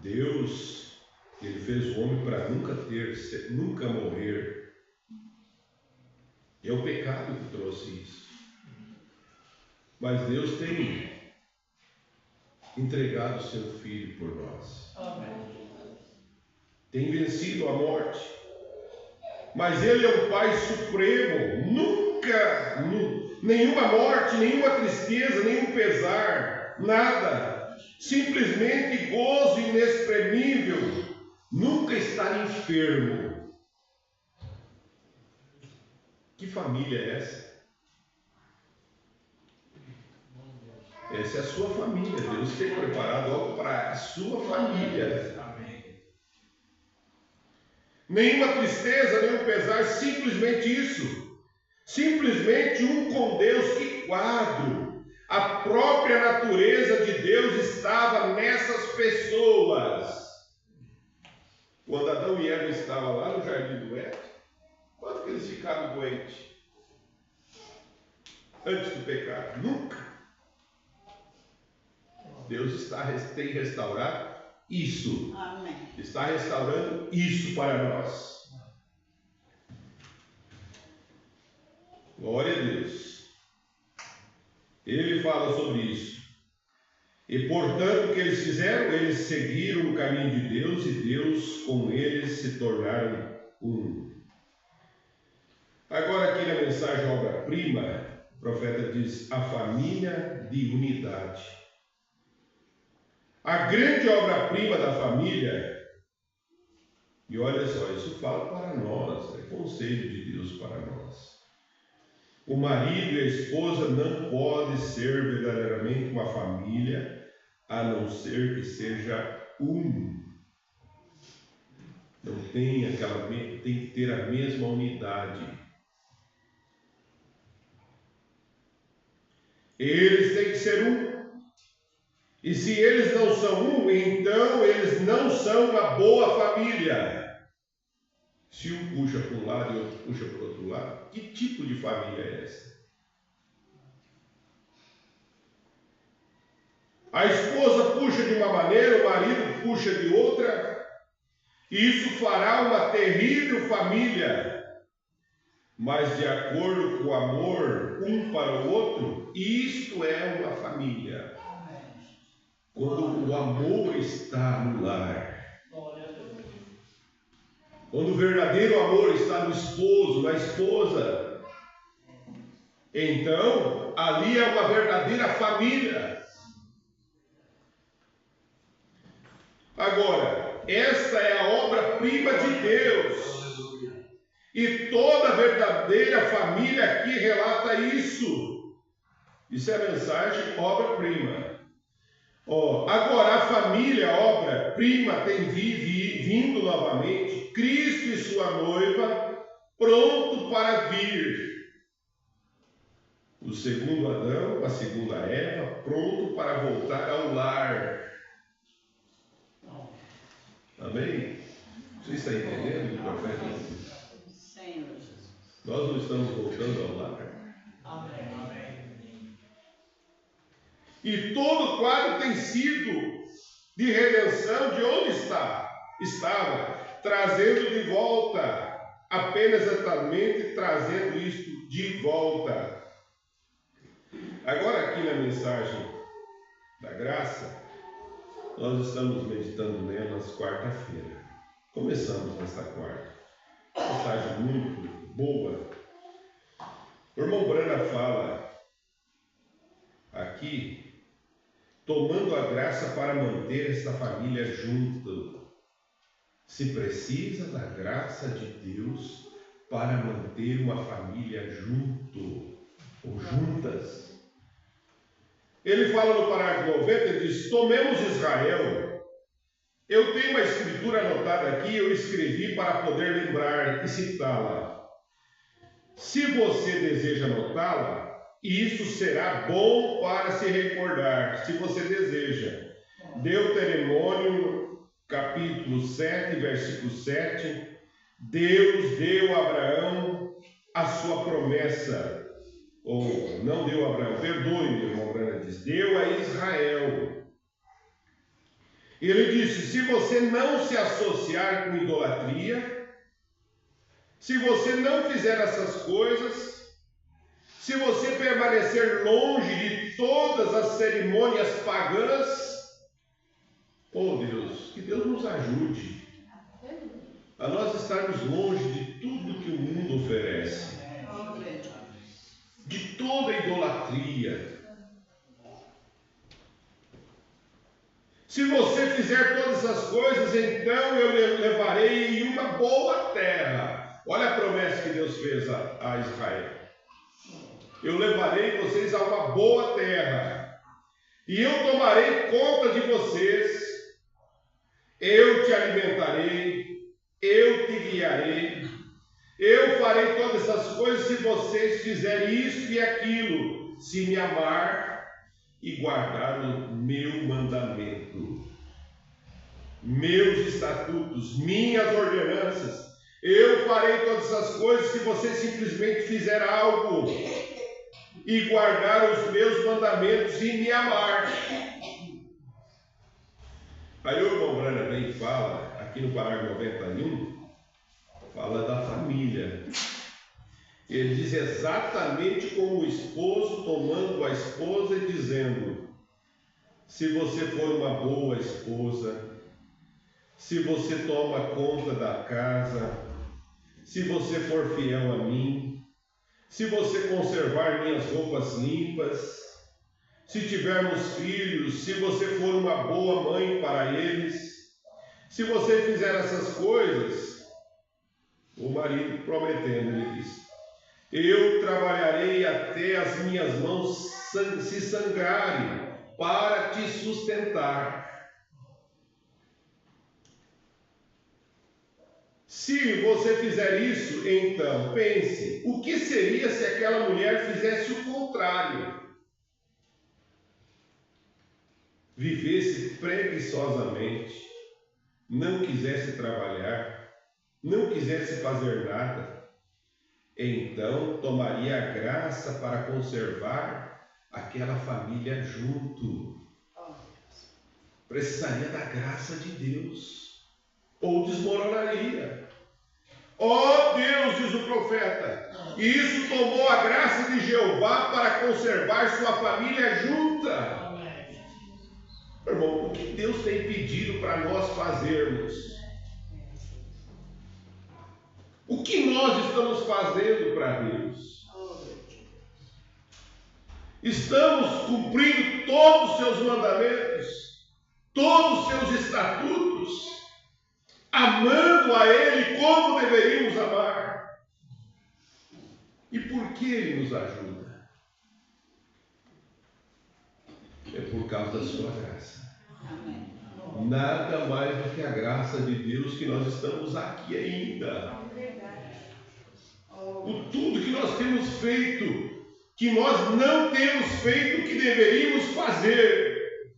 Deus, Ele fez o homem para nunca morrer. É o pecado que trouxe isso. Mas Deus tem entregado o seu Filho por nós.
Amém.
Tem vencido a morte. Mas Ele é o Pai Supremo. Nunca, nenhuma morte, nenhuma tristeza, nenhum pesar, nada. Simplesmente gozo inexprimível. Nunca estar enfermo. Que família é essa? Essa é a sua família. Deus tem preparado algo para a sua família. Nenhuma tristeza, nenhum pesar, simplesmente isso. Simplesmente um com Deus. Que quadro! A própria natureza de Deus estava nessas pessoas. Quando Adão e Eva estavam lá no jardim do Éden, quanto que eles ficaram doentes antes do pecado. Nunca. Deus tem restaurado isso.
Amém.
Está restaurando isso para nós. Glória a Deus. Ele fala sobre isso. E portanto, o que eles fizeram? Eles seguiram o caminho de Deus e Deus com eles se tornaram um. Agora aqui na mensagem obra-prima, o profeta diz a família de unidade. A grande obra-prima da família, e olha só, isso fala para nós, é conselho de Deus para nós. O marido e a esposa não podem ser verdadeiramente uma família, a não ser que seja um. Não tem tem que ter a mesma unidade. Eles têm que ser um. E se eles não são um, então eles não são uma boa família. Se um puxa para um lado e outro puxa para o outro lado, que tipo de família é essa? A esposa puxa de uma maneira, o marido puxa de outra, e isso fará uma terrível família. Mas de acordo com o amor um para o outro, isto é uma família. Quando o amor está no lar. Quando o verdadeiro amor está no esposo, na esposa. Então, ali é uma verdadeira família. Agora, esta é a obra-prima de Deus. E toda verdadeira família aqui relata isso. Isso é a mensagem obra-prima. Agora a família, obra-prima, tem vindo novamente, Cristo e sua noiva, pronto para vir. O segundo Adão, a segunda Eva, pronto para voltar ao lar. Amém? Você está entendendo o que o profeta diz?
Senhor Jesus.
Nós não estamos voltando ao lar.
Amém.
E todo o quadro tem sido de redenção de onde estava, trazendo de volta, apenas exatamente trazendo isto de volta. Agora aqui na mensagem da graça, nós estamos meditando nela nas quarta-feira. Começamos nesta quarta. Mensagem muito boa. O irmão Brana fala aqui, tomando a graça para manter esta família junto. Se precisa da graça de Deus para manter uma família junto, ou juntas. Ele fala no parágrafo 90, ele diz, tomemos Israel. Eu tenho uma escritura anotada aqui, eu escrevi para poder lembrar e citá-la. Se você deseja anotá-la, isso será bom para se recordar, se você deseja. Deuteronômio, capítulo 7, versículo 7. Deus deu a Abraão a sua promessa. Ou, não deu a Abraão, perdoe-me, o irmão Brana diz, deu a Israel. Ele disse, se você não se associar com idolatria, se você não fizer essas coisas, se você permanecer longe de todas as cerimônias pagãs, Deus, que Deus nos ajude a nós estarmos longe de tudo que o mundo oferece, de toda idolatria. Se você fizer todas essas coisas, então eu levarei em uma boa terra. Olha a promessa que Deus fez a Israel. Eu levarei vocês a uma boa terra, e eu tomarei conta de vocês, eu te alimentarei, eu te guiarei, eu farei todas essas coisas se vocês fizerem isso e aquilo, se me amar e guardar o meu mandamento, meus estatutos, minhas ordenanças, Eu farei todas essas coisas se você simplesmente fizer algo e guardar os meus mandamentos e me amar. Aí o irmão Branham vem e fala, aqui no parágrafo 91, fala da família. Ele diz exatamente como o esposo tomando a esposa e dizendo: se você for uma boa esposa, se você toma conta da casa, se você for fiel a mim, se você conservar minhas roupas limpas, se tivermos filhos, se você for uma boa mãe para eles, se você fizer essas coisas, o marido prometendo, ele diz: eu trabalharei até as minhas mãos se sangrarem para te sustentar. Se você fizer isso, então pense, o que seria se aquela mulher fizesse o contrário? Vivesse preguiçosamente, não quisesse trabalhar, não quisesse fazer nada, então tomaria a graça para conservar aquela família junto. Precisaria da graça de Deus, ou desmoronaria. Ó Deus, diz o profeta, e isso tomou a graça de Jeová para conservar sua família junta. Irmão, o que Deus tem pedido para nós fazermos? O que nós estamos fazendo para Deus? Estamos cumprindo todos os seus mandamentos, todos os seus estatutos, amando a Ele como deveríamos amar. E por que Ele nos ajuda? É por causa da sua graça. Nada mais do que a graça de Deus que nós estamos aqui ainda. O tudo que nós temos feito, que nós não temos feito o que deveríamos fazer.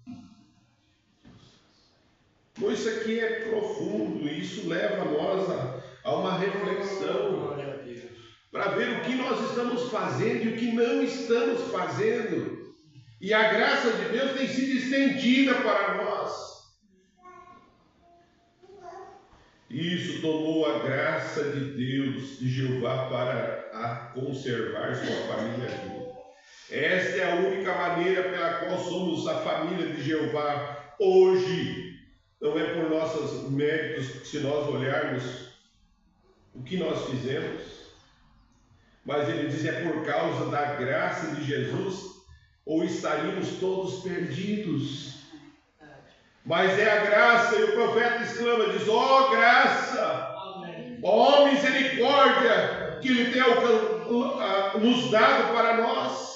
Bom, isso aqui é profundo e isso leva nós a uma reflexão para ver o que nós estamos fazendo e o que não estamos fazendo. E a graça de Deus tem sido estendida para nós. Isso tomou a graça de Deus, de Jeová, para conservar sua família junto. Esta é a única maneira pela qual somos a família de Jeová hoje. Não é por nossos méritos, se nós olharmos o que nós fizemos, mas ele diz: é por causa da graça de Jesus, ou estaríamos todos perdidos. Mas é a graça, e o profeta exclama, diz: ó graça, ó misericórdia que Ele tem nos dado para nós.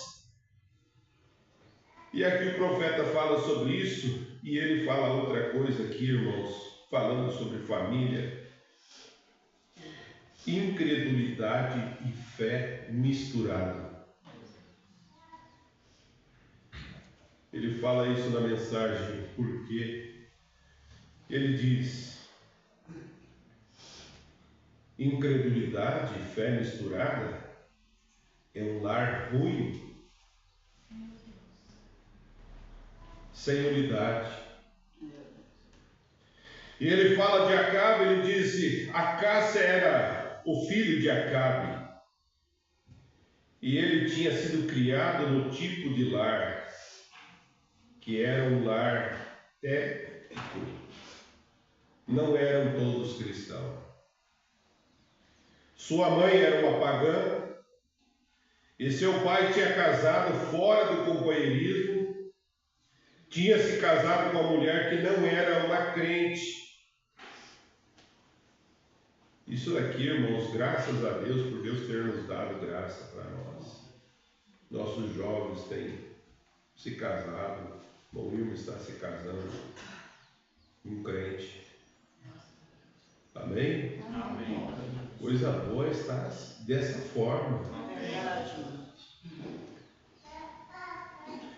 E aqui o profeta fala sobre isso, e ele fala outra coisa aqui, irmãos, falando sobre família: incredulidade e fé misturada. Ele fala isso na mensagem, porque ele diz: incredulidade e fé misturada é um lar ruim, sem unidade. E ele fala de Acabe, ele diz: Acácia era o filho de Acabe, e ele tinha sido criado no tipo de lar que era um lar técnico. Não eram todos cristãos. Sua mãe era uma pagã e seu pai tinha casado fora do companheirismo, tinha se casado com uma mulher que não era uma crente. Isso daqui, irmãos, graças a Deus por Deus ter nos dado graça para nós. Nossos jovens têm se casado. O Wilma está se casando, um crente. Amém?
Amém.
Coisa boa está dessa forma.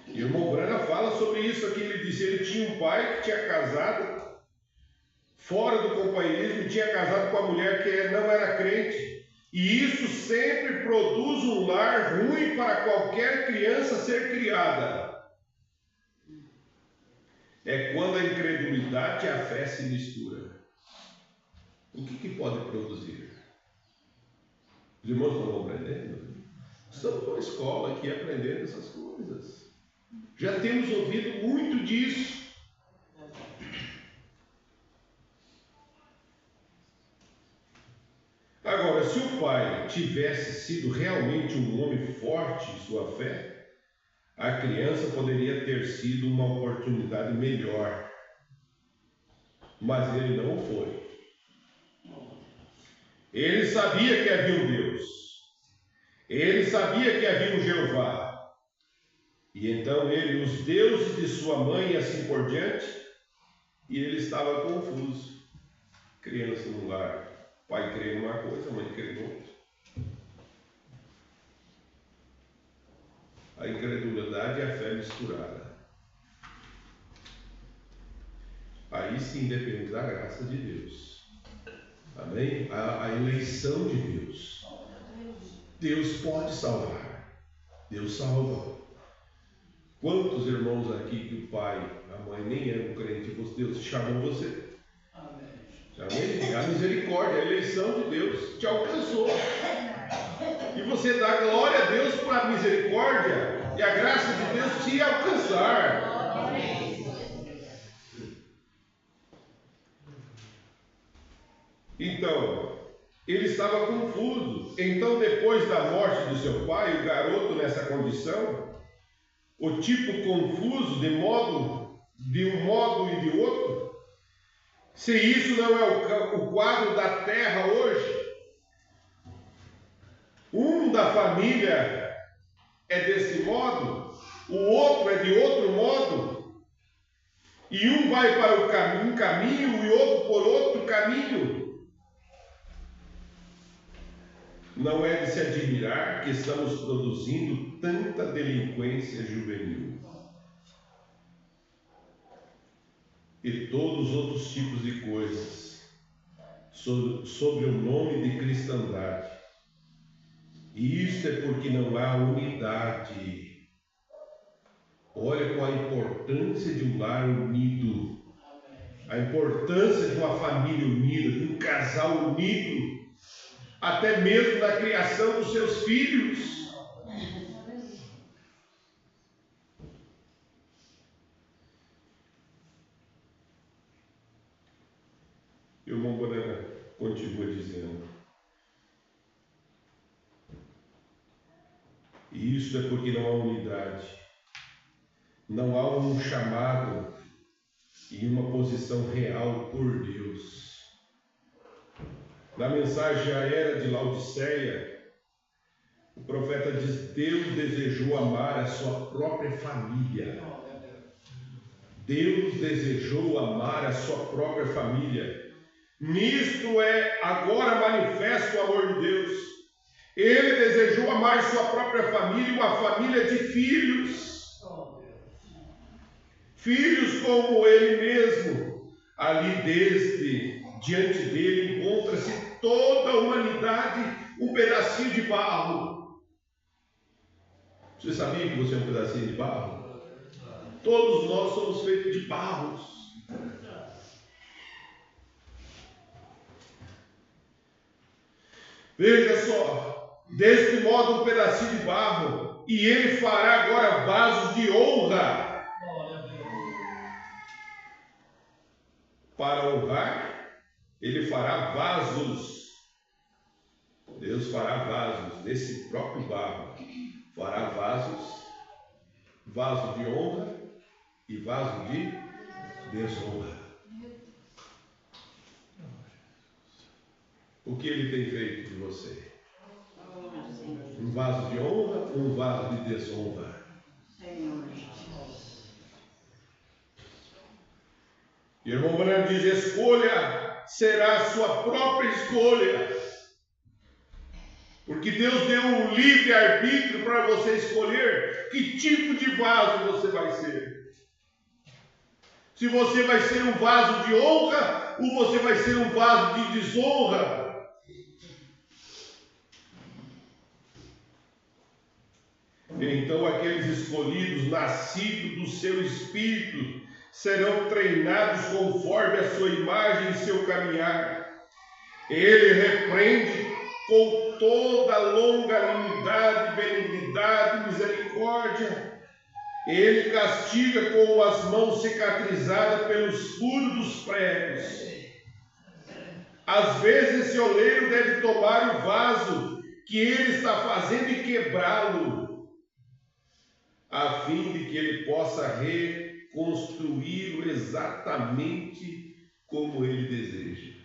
E o irmão Branham fala sobre isso aqui. Ele disse: ele tinha um pai que tinha casado fora do companheirismo e tinha casado com a mulher que não era crente. E isso sempre produz um lar ruim para qualquer criança ser criada. É quando a incredulidade e a fé se misturam. O que pode produzir? Os irmãos não vão aprendendo? Estamos numa escola aqui aprendendo essas coisas. Já temos ouvido muito disso. Agora, se o pai tivesse sido realmente um homem forte em sua fé, a criança poderia ter sido uma oportunidade melhor. Mas ele não foi. Ele sabia que havia um Deus. Ele sabia que havia um Jeová. E então ele, os deuses de sua mãe e assim por diante, e ele estava confuso. Criança no lar. Pai crê numa coisa, a mãe crê noutra. A incredulidade e a fé misturada. Aí sim depende da graça de Deus. Amém? A eleição de Deus. Deus pode salvar. Deus salva. Quantos irmãos aqui que o pai, a mãe nem eram crentes, Deus chamou você? Amém? A misericórdia, a eleição de Deus te alcançou. E você dá glória a Deus para a misericórdia e a graça de Deus te alcançar. Então, ele estava confuso. Então, depois da morte de seu pai, o garoto nessa condição, o tipo confuso de um modo e de outro, se isso não é o quadro da terra hoje, um da família é desse modo, o outro é de outro modo, e um vai para um caminho e outro por outro caminho. Não é de se admirar que estamos produzindo tanta delinquência juvenil e todos os outros tipos de coisas sobre o nome de cristandade. E isso é porque não há unidade. Olha qual a importância de um lar unido, a importância de uma família unida, de um casal unido, até mesmo na criação dos seus filhos. E o irmão Bonana continua dizendo: e isso é porque não há unidade, não há um chamado e uma posição real por Deus. Na mensagem à era de Laodiceia, o profeta diz: Deus desejou amar a sua própria família. Deus desejou amar a sua própria família. Nisto é agora manifesto o amor de Deus. Ele desejou amar sua própria família, uma família de filhos. Filhos como ele mesmo. Ali diante dele encontra-se toda a humanidade, um pedacinho de barro. Você sabia que você é um pedacinho de barro? Todos nós somos feitos de barros. Veja só, deste modo um pedacinho de barro, e ele fará agora vasos de honra. Para honrar, ele fará vasos. Deus fará vasos desse próprio barro. Fará vaso de honra e vaso de desonra. O que ele tem feito de você? Um vaso de honra ou um vaso de desonra? E o irmão Branham diz: escolha será a sua própria escolha. Porque Deus deu um livre-arbítrio para você escolher que tipo de vaso você vai ser. Se você vai ser um vaso de honra ou você vai ser um vaso de desonra. Então aqueles escolhidos, nascidos do seu espírito, serão treinados conforme a sua imagem e seu caminhar. Ele repreende com toda longanimidade, benignidade, misericórdia. Ele castiga com as mãos cicatrizadas pelos furos dos pregos. Às vezes esse oleiro deve tomar o vaso que ele está fazendo e quebrá-lo, a fim de que ele possa reconstruí-lo exatamente como ele deseja.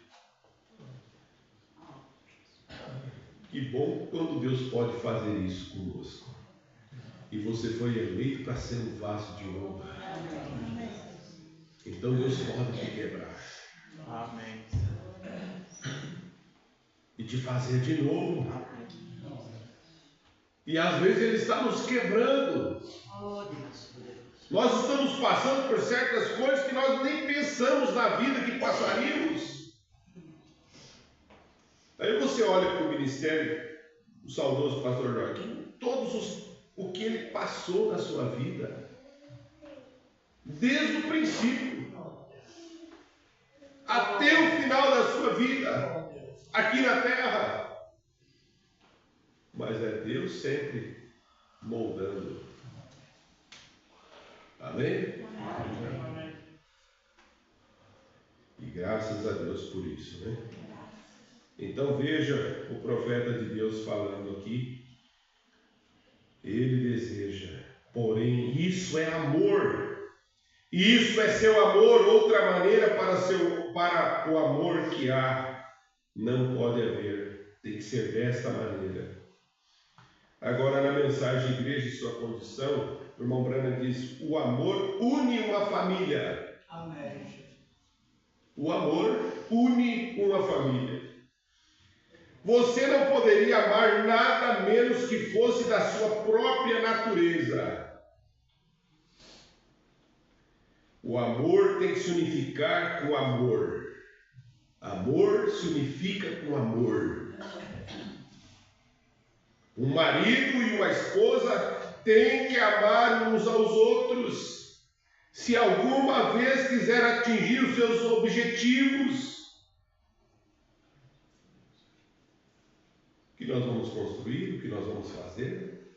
Que bom quando Deus pode fazer isso conosco. E você foi eleito para ser um vaso de honra. Então Deus pode te quebrar.
Amém.
E te fazer de novo. E às vezes Ele está nos quebrando. Nós estamos passando por certas coisas que nós nem pensamos na vida que passaríamos. Aí você olha para o ministério do saudoso pastor Joaquim, o que ele passou na sua vida, desde o princípio até o final da sua vida, aqui na terra. Mas é Deus sempre moldando. Amém? Amém. E graças a Deus por isso, né? Então veja o profeta de Deus falando aqui. Ele deseja, porém isso é amor. Isso é seu amor. Outra maneira para o amor que há não pode haver. Tem que ser desta maneira. Agora, na mensagem Igreja e Sua Condição, o irmão Branham diz: o amor une uma família.
Amém.
O amor une uma família. Você não poderia amar nada menos que fosse da sua própria natureza. O amor tem que se unificar com amor. Amor se unifica com amor. Um marido e uma esposa têm que amar uns aos outros. Se alguma vez quiser atingir os seus objetivos, o que nós vamos construir, o que nós vamos fazer,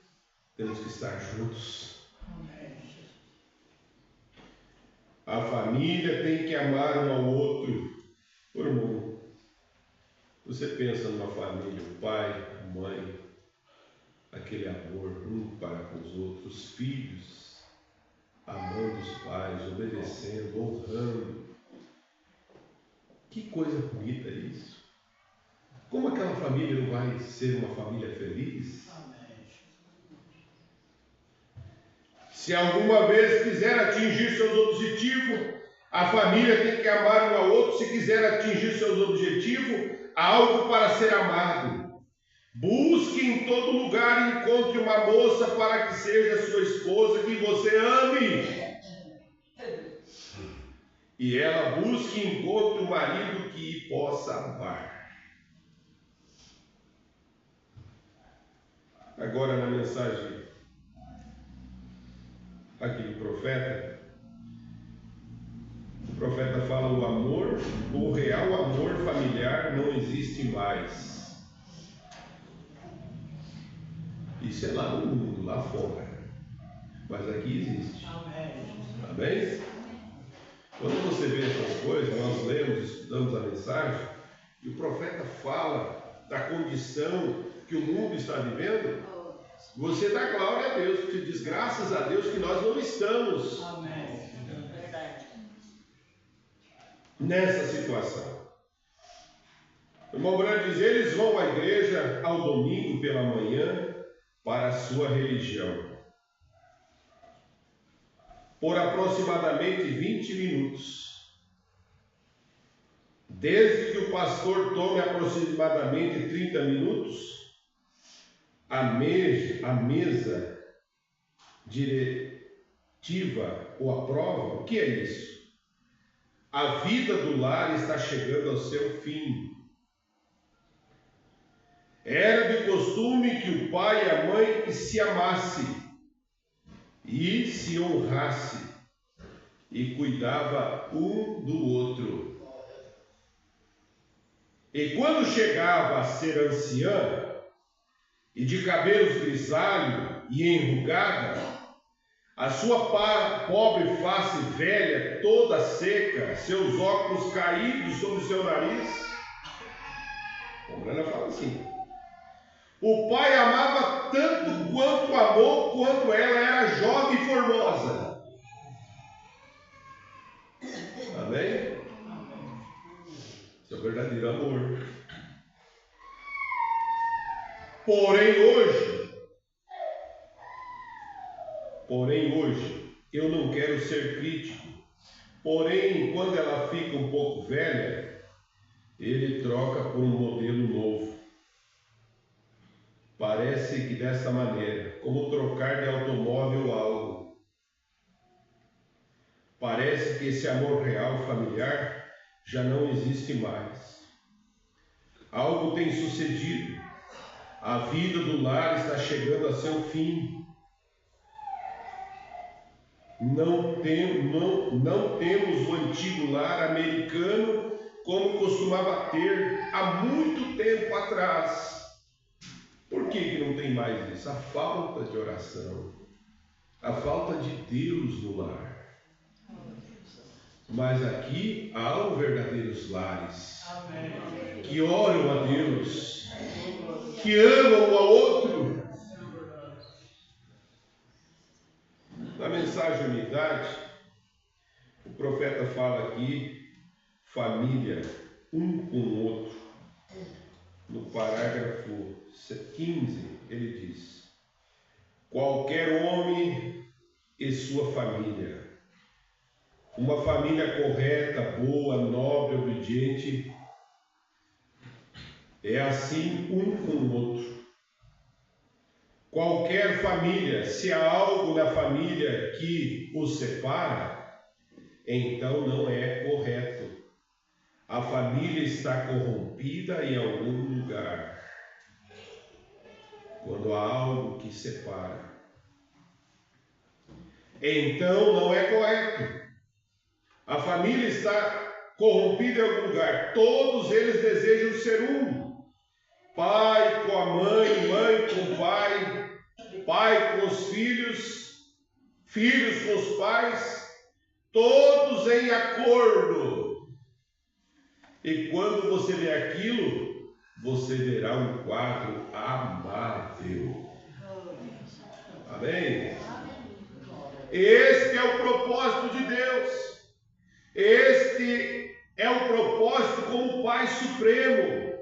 temos que estar juntos. A família tem que amar um ao outro. Ô, irmão, você pensa numa família, o pai, a mãe, aquele amor um para com os outros, filhos, amando os pais, obedecendo, honrando. Que coisa bonita isso. Como aquela família não vai ser uma família feliz? Se alguma vez quiser atingir seus objetivos, a família tem que amar um ao outro. Se quiser atingir seus objetivos, há algo para ser amado. Busque em todo lugar e encontre uma moça para que seja sua esposa, que você ame. E ela busque e encontre um marido que possa amar. Agora, na mensagem aqui do profeta, o profeta fala: o amor, o real amor familiar não existe mais. Isso é lá no mundo, lá fora. Mas aqui existe. Amém? Quando você vê essas coisas, nós lemos, estudamos a mensagem, e o profeta fala da condição que o mundo está vivendo, você dá glória a Deus, porque diz graças a Deus que nós não estamos nessa situação. O irmão Branham diz: eles vão à igreja ao domingo pela manhã para a sua religião, por aproximadamente 20 minutos. Desde que o pastor tome aproximadamente 30 minutos, a mesa diretiva o aprova. O que é isso? a vida do lar está chegando ao seu fim. Era de costume que o pai e a mãe se amassem e se honrassem e cuidava um do outro. E quando chegava a ser anciã e de cabelos grisalhos e enrugada, a sua pobre face velha, toda seca, seus óculos caídos sobre seu nariz, a Brana fala assim: o pai amava tanto quanto amou quando ela era jovem e formosa. Amém? Isso é o verdadeiro amor. Porém hoje, eu não quero ser crítico. Porém, quando ela fica um pouco velha, ele troca por um modelo novo. Parece que dessa maneira, como trocar de automóvel algo. Parece que esse amor real familiar já não existe mais. Algo tem sucedido. A vida do lar está chegando a seu fim. Não temos o antigo lar americano como costumava ter há muito tempo atrás. Por que não tem mais isso? A falta de oração, a falta de Deus no lar. Mas aqui há os verdadeiros lares que oram a Deus, que amam um ao outro. Na mensagem Unidade, o profeta fala aqui, família, um com o outro. No parágrafo 15, ele diz: qualquer homem e sua família, uma família correta, boa, nobre, obediente, é assim um com o outro. Qualquer família, se há algo na família que os separa, então não é correto. A família está corrompida em algum lugar. Quando há algo que separa, então não é correto. A família está corrompida em algum lugar. Todos eles desejam ser um. Pai com a mãe, mãe com o pai, pai com os filhos, filhos com os pais, todos em acordo. E quando você vê aquilo, você verá um quadro amável. Amém? Este é o propósito de Deus. Este é o propósito como Pai Supremo.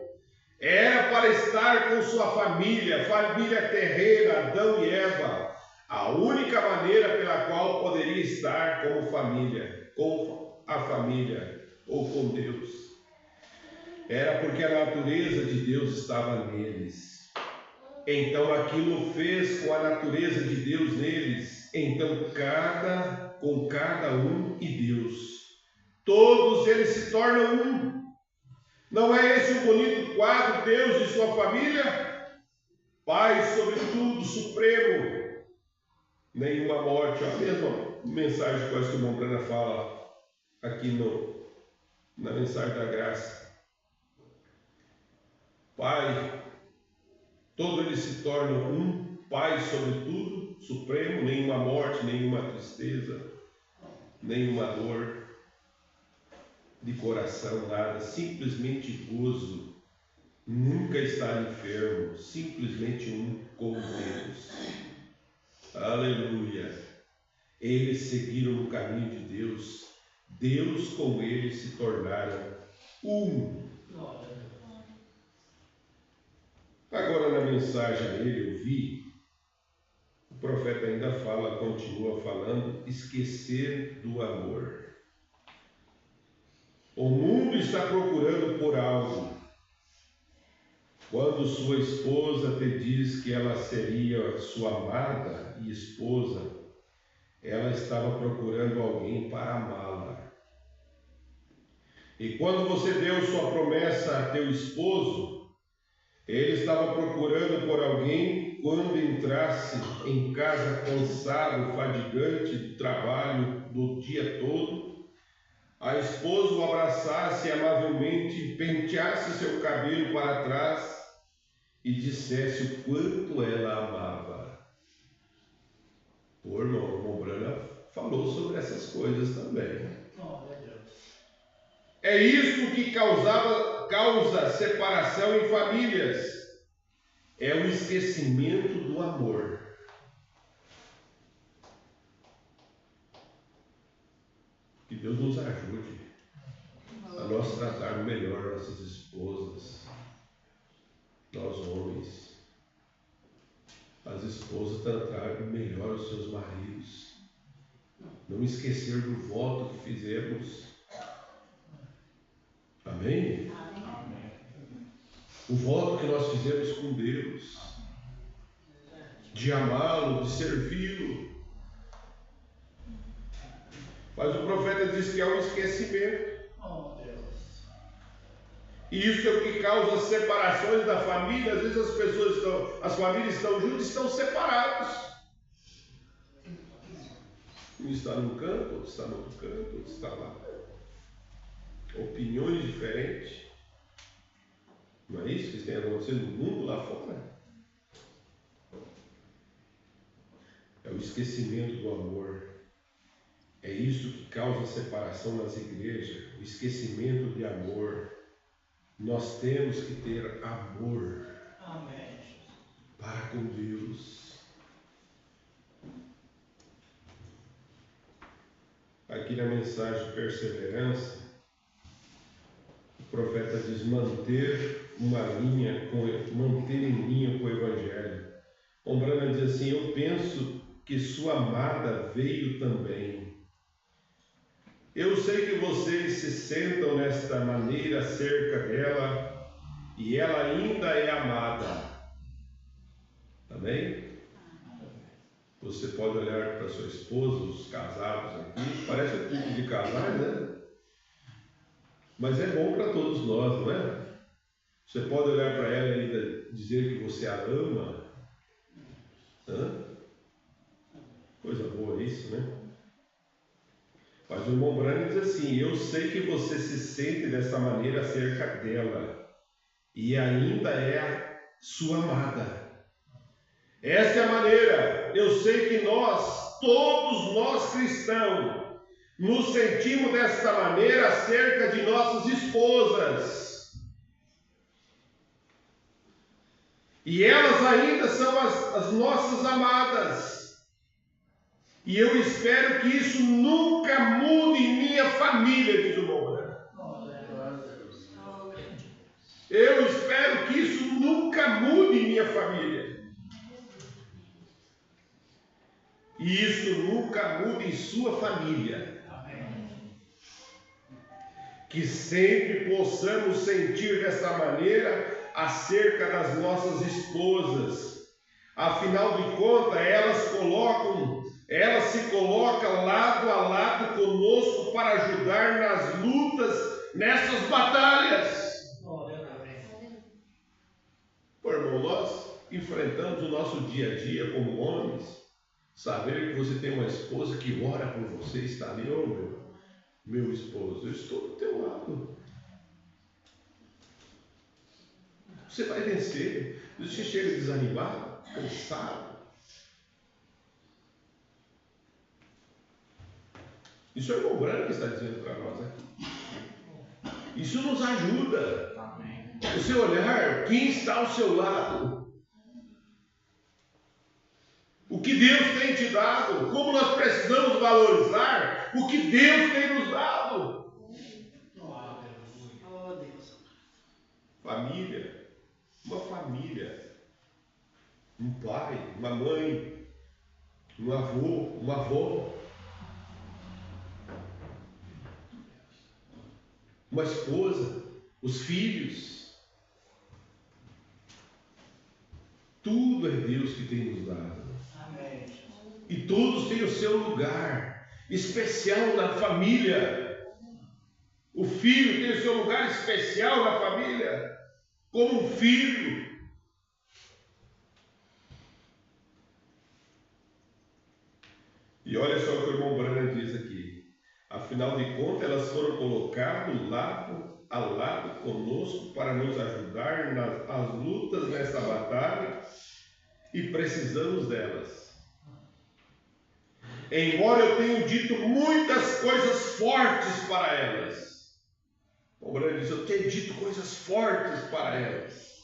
Era para estar com sua família, família terrena, Adão e Eva. A única maneira pela qual poderia estar como família, com a família ou com Deus, era porque a natureza de Deus estava neles. Então aquilo fez com a natureza de Deus neles. Então com cada um e Deus. Todos eles se tornam um. Não é esse o bonito quadro, Deus e sua família? Pai sobre tudo, supremo. Nenhuma morte. A mesma mensagem que o irmão Brana fala aqui na mensagem da graça. Pai, todos eles se tornam um. Pai sobre tudo, supremo. Nenhuma morte, nenhuma tristeza, nenhuma dor de coração, nada, simplesmente gozo, nunca estar enfermo, simplesmente um com Deus. Aleluia! Eles seguiram no caminho de Deus, Deus com eles se tornaram um. Agora na mensagem a ele eu vi, o profeta ainda fala, continua falando, esquecer do amor. O mundo está procurando por algo. Quando sua esposa te diz que ela seria sua amada e esposa, ela estava procurando alguém para amá-la. E quando você deu sua promessa a teu esposo, ele estava procurando por alguém quando entrasse em casa cansado, fadigante do trabalho do dia todo, a esposa o abraçasse amavelmente, penteasse seu cabelo para trás e dissesse o quanto ela amava. O irmão Brana falou sobre essas coisas também. É isso que causa separação em famílias. É o esquecimento do amor. Que Deus nos ajude a nós tratarmos melhor nossas esposas, nós homens. As esposas tratarem melhor os seus maridos. Não esquecer do voto que fizemos. Amém?
Amém.
O voto que nós fizemos com Deus, de amá-lo, de servi-lo. Mas o profeta diz que é um esquecimento. E isso é o que causa separações da família. Às vezes as famílias estão juntas e estão separados. Um está num canto, outro está no outro canto, outro está lá. Opiniões diferentes. Não é isso que tem acontecido no mundo lá fora? É o esquecimento do amor. É isso que causa separação nas igrejas. O esquecimento de amor. Nós temos que ter amor.
Amém.
Para com Deus. Aqui na mensagem de perseverança, o profeta diz manter em linha com o Evangelho. Brana diz assim: eu penso que sua amada veio também. Eu sei que vocês se sentam nesta maneira cerca dela e ela ainda é amada. Amém? Você pode olhar para sua esposa, os casados aqui, parece um culto de casais, né? Mas é bom para todos nós, não é? Você pode olhar para ela e ainda dizer que você a ama. Coisa boa isso, né? Mas o irmão Brana diz assim: eu sei que você se sente dessa maneira acerca dela e ainda é a sua amada. Essa é a maneira. Eu sei que todos nós cristãos, nos sentimos desta maneira acerca de nossas esposas. E elas ainda são as nossas amadas. E eu espero que isso nunca mude em minha família, diz o Brana. Eu espero que isso nunca mude em minha família. E isso nunca mude em sua família. Que sempre possamos sentir dessa maneira acerca das nossas esposas. Afinal de contas, elas se colocam lado a lado conosco para ajudar nas lutas, nessas batalhas. Irmão, nós enfrentamos o nosso dia a dia como homens. Saber que você tem uma esposa que ora por você, está ali, meu esposo, eu estou do teu lado. Você vai vencer. Você chega desanimado, cansado. Isso é o irmão Brana que está dizendo para nós aqui. Isso nos ajuda. Você olhar quem está ao seu lado. O que Deus tem te dado. Como nós precisamos valorizar o que Deus tem nos dado. Família. Uma família. Um pai, uma mãe, um avô, uma avó. Uma esposa, os filhos. Tudo é Deus que tem nos dado.
Amém.
E todos têm o seu lugar especial na família. O filho tem o seu lugar especial na família, como um filho. E olha só o que o irmão Branham diz aqui. Afinal de contas, elas foram colocadas lado a lado conosco para nos ajudar nas lutas nessa batalha e precisamos delas. Embora eu tenha dito muitas coisas fortes para elas. O Branham diz, eu tenho dito coisas fortes para elas.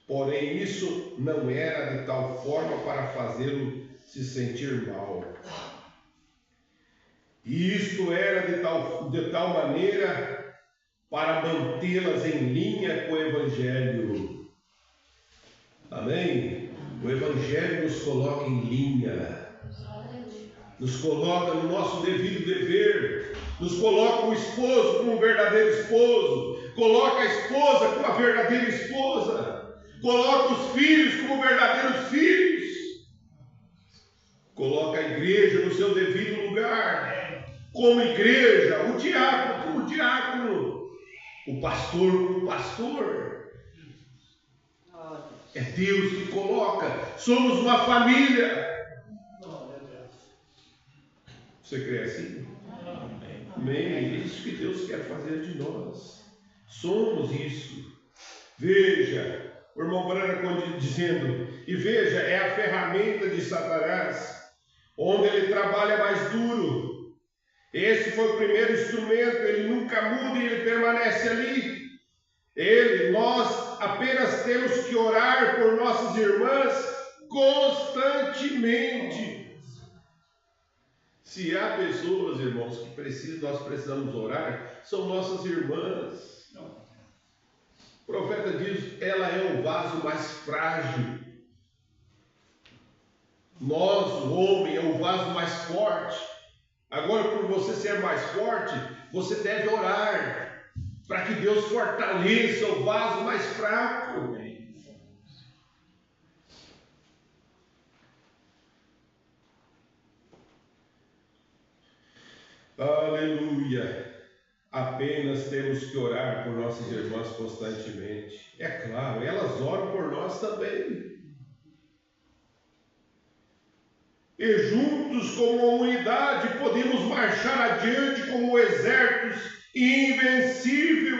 Porém, isso não era de tal forma para fazê-lo se sentir mal. E isto era de tal maneira para mantê-las em linha com o Evangelho. Amém? O Evangelho nos coloca em linha. Nos coloca no nosso devido dever. Nos coloca o esposo como um verdadeiro esposo. Coloca a esposa como uma verdadeira esposa. Coloca os filhos como verdadeiros filhos. Coloca a igreja no seu devido lugar. Como igreja, o diácono como diácono. O pastor como pastor. É Deus que coloca. Somos uma família. Você crê assim? Amém. É isso que Deus quer fazer de nós. Somos isso. Veja, o irmão Branham dizendo, e veja, é a ferramenta de Satanás, onde ele trabalha mais duro. Esse foi o primeiro instrumento, ele nunca muda e ele permanece ali. Nós apenas temos que orar por nossas irmãs constantemente. Se há pessoas, irmãos, que nós precisamos orar, são nossas irmãs. O profeta diz, ela é o vaso mais frágil. Nós, o homem, é o vaso mais forte. Agora, por você ser mais forte, você deve orar para que Deus fortaleça o vaso mais fraco. Aleluia! Apenas temos que orar por nossas irmãs constantemente. É claro, elas oram por nós também. E juntos, como uma unidade, podemos marchar adiante como exércitos invencível,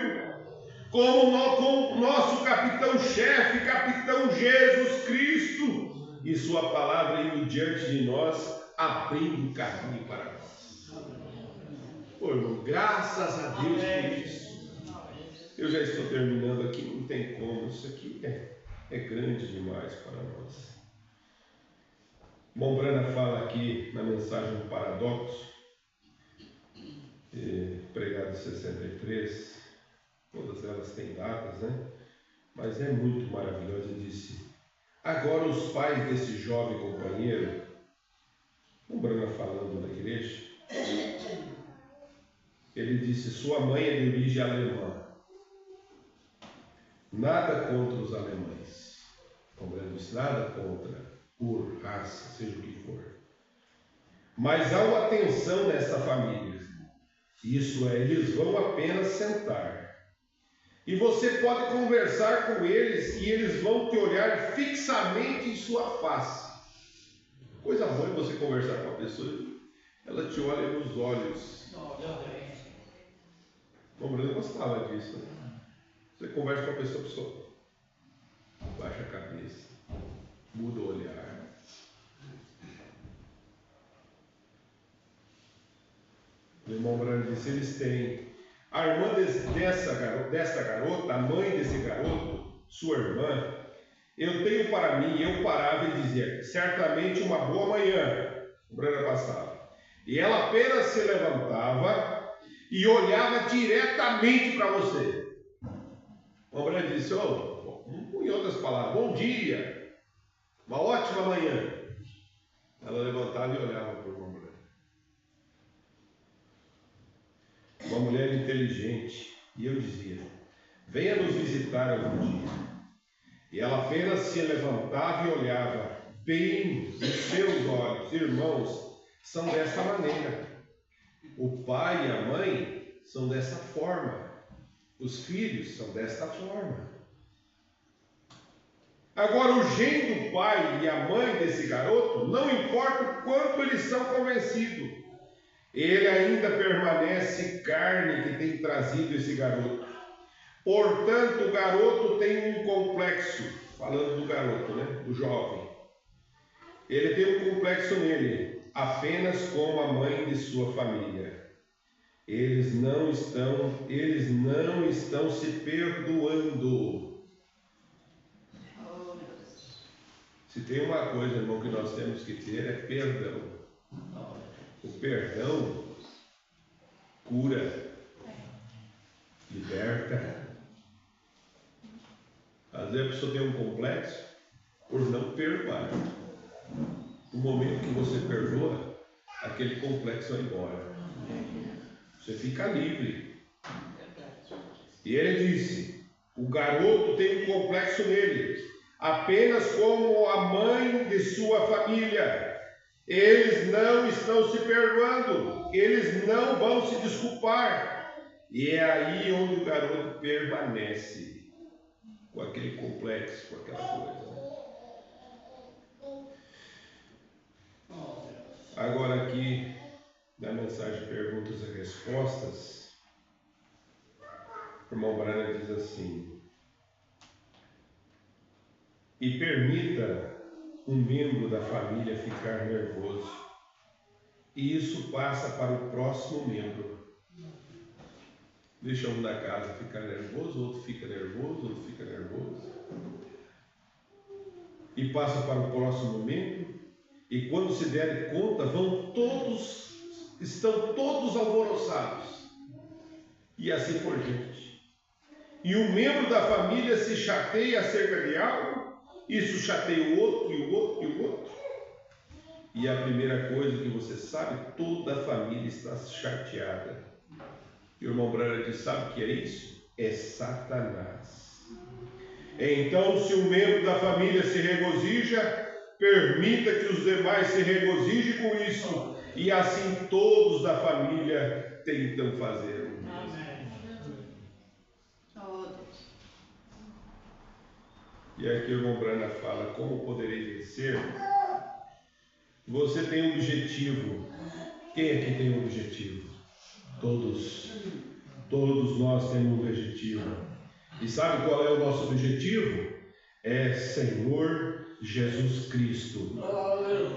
como nosso capitão-chefe, capitão Jesus Cristo, e sua palavra indo diante de nós, abrindo o caminho para nós. Irmão, graças a Deus por isso. Eu já estou terminando aqui, não tem como. Isso aqui é grande demais para nós. Branham fala aqui na mensagem do Paradoxo, pregado em 63, todas elas têm datas, né? Mas é muito maravilhoso. Ele disse, agora os pais desse jovem companheiro, Branham falando na igreja, ele disse, sua mãe é de origem alemã. Nada contra os alemães. Branham disse, nada contra, por raça, seja o que for. Mas há uma tensão nessa família. Isso é, eles vão apenas sentar. E você pode conversar com eles e eles vão te olhar fixamente em sua face. Coisa boa é você conversar com a pessoa, ela te olha nos olhos. O Branham gostava disso. Né? Você conversa com a pessoa baixa a cabeça, muda o olhar. O irmão Branham disse, eles têm a irmã dessa garota, a mãe desse garoto, sua irmã, eu tenho para mim, eu parava e dizia, certamente uma boa manhã. O Branham passava. E ela apenas se levantava e olhava diretamente para você. O Branham disse, em outras palavras, bom dia, uma ótima manhã. Ela levantava e olhava para o irmão Branham. Uma mulher inteligente. E eu dizia, venha nos visitar algum dia. E ela apenas se levantava e olhava bem nos seus olhos. Irmãos, são dessa maneira. O pai e a mãe são dessa forma. Os filhos são desta forma. Agora, o gênio do pai e a mãe desse garoto, não importa o quanto eles são convencidos, ele ainda permanece carne que tem trazido esse garoto. Portanto, o garoto tem um complexo, falando do garoto, né? Do jovem. Ele tem um complexo nele, apenas como a mãe de sua família. Eles não estão se perdoando. Se tem uma coisa, irmão, que nós temos que ter é perdão. O perdão cura, liberta. Às vezes a pessoa tem um complexo por não perdoar. No momento que você perdoa, aquele complexo vai embora. Você fica livre. E ele disse: o garoto tem um complexo nele, apenas como a mãe de sua família. Eles não estão se perdoando, eles não vão se desculpar. E é aí onde o garoto permanece, com aquele complexo, com aquela coisa. Agora aqui, na mensagem Perguntas e Respostas, o irmão Branham diz assim: e permita um membro da família ficar nervoso, e isso passa para o próximo membro. Deixa um da casa ficar nervoso, outro fica nervoso, outro fica nervoso, e passa para o próximo membro, e quando se derem conta, estão todos alvoroçados, e assim por diante. E um membro da família se chateia acerca de algo, isso chateia o outro, e o outro, e o outro. E a primeira coisa que você sabe, toda a família está chateada. E o irmão Branham diz: sabe o que é isso? É Satanás. Então, se um membro da família se regozija, permita que os demais se regozijem com isso. E assim todos da família tentam fazer o mesmo. E aqui o irmão Branham fala: como poderei vencer? Você tem um objetivo. Quem aqui tem um objetivo? Todos nós temos um objetivo. E sabe qual é o nosso objetivo? É Senhor Jesus Cristo.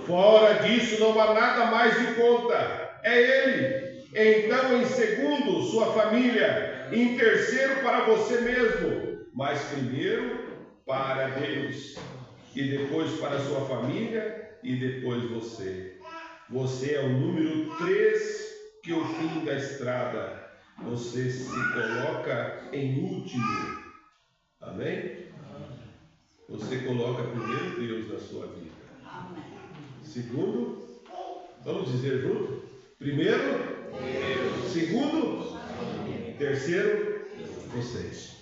Fora disso não há nada mais de conta. É Ele. Então, em segundo, sua família. Em terceiro, para você mesmo. Mas primeiro, para Deus. E depois para sua família. E depois você. Você é o número 3 que o fim da estrada. Você se coloca em último. Amém? Você coloca primeiro Deus na sua vida. Segundo, vamos dizer junto? Primeiro, Deus. Segundo, terceiro, vocês.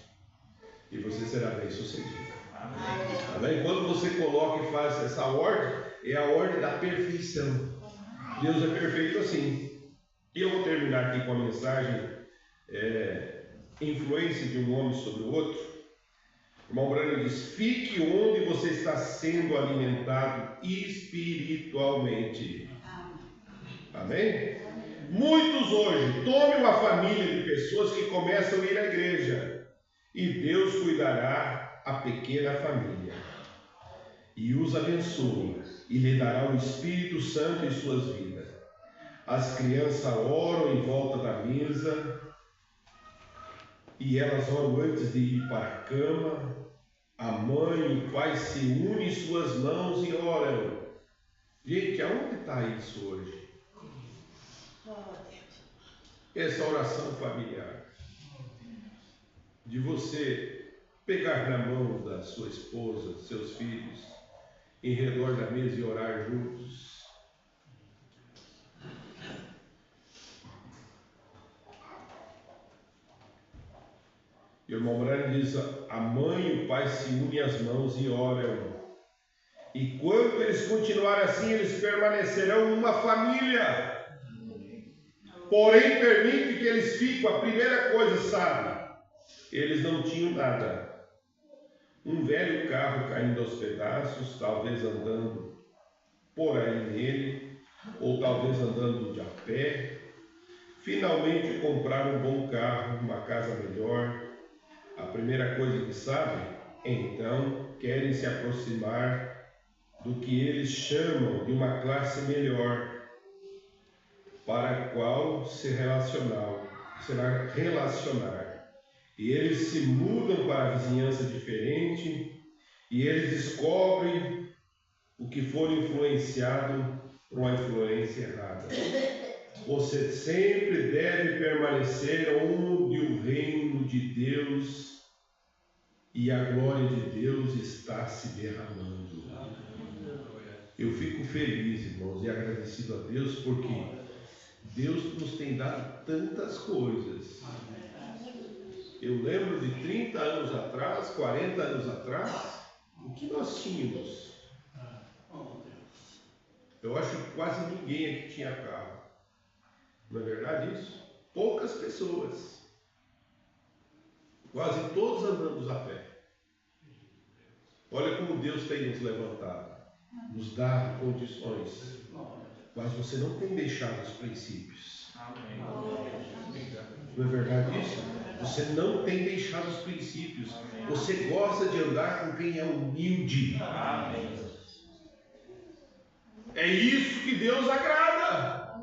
E você será bem sucedido. Amém? Quando você coloca e faz essa ordem, é a ordem da perfeição. Deus é perfeito assim. E eu vou terminar aqui com a mensagem influência de um homem sobre o outro. O irmão Branham diz: fique onde você está sendo alimentado espiritualmente. Amém? Muitos hoje, tome uma família de pessoas que começam a ir à igreja, e Deus cuidará a pequena família, e os abençoe, e lhe dará o Espírito Santo em suas vidas. As crianças oram em volta da mesa, e elas oram antes de ir para a cama. A mãe e o pai se unem em suas mãos e oram. Gente, aonde está isso hoje? Essa oração familiar, de você pegar na mão da sua esposa, dos seus filhos, em redor da mesa e orar juntos. E o irmão Branham diz: a mãe e o pai se unem as mãos e oram. E quando eles continuarem assim, eles permanecerão uma família. Porém, permite que eles fiquem. A primeira coisa, sabe? Eles não tinham nada. Um velho carro caindo aos pedaços, talvez andando por aí nele, ou talvez andando de a pé. Finalmente compraram um bom carro, uma casa melhor. A primeira coisa que sabem, então, querem se aproximar do que eles chamam de uma classe melhor, para a qual será relacionar. E eles se mudam para a vizinhança diferente, e eles descobrem o que for influenciado por uma influência errada. Você sempre deve permanecer onde o reino de Deus e a glória de Deus está se derramando. Eu fico feliz, irmãos, e agradecido a Deus, porque Deus nos tem dado tantas coisas. Eu lembro de 30 anos atrás, 40 anos atrás, o que nós tínhamos? Eu acho que quase ninguém aqui tinha carro. Não é verdade isso? Poucas pessoas. Quase todos andamos a pé. Olha como Deus tem nos levantado, nos dado condições. Mas você não tem deixado os princípios. Não é verdade isso? Você não tem deixado os princípios. Você gosta de andar com quem é humilde. É isso que Deus agrada.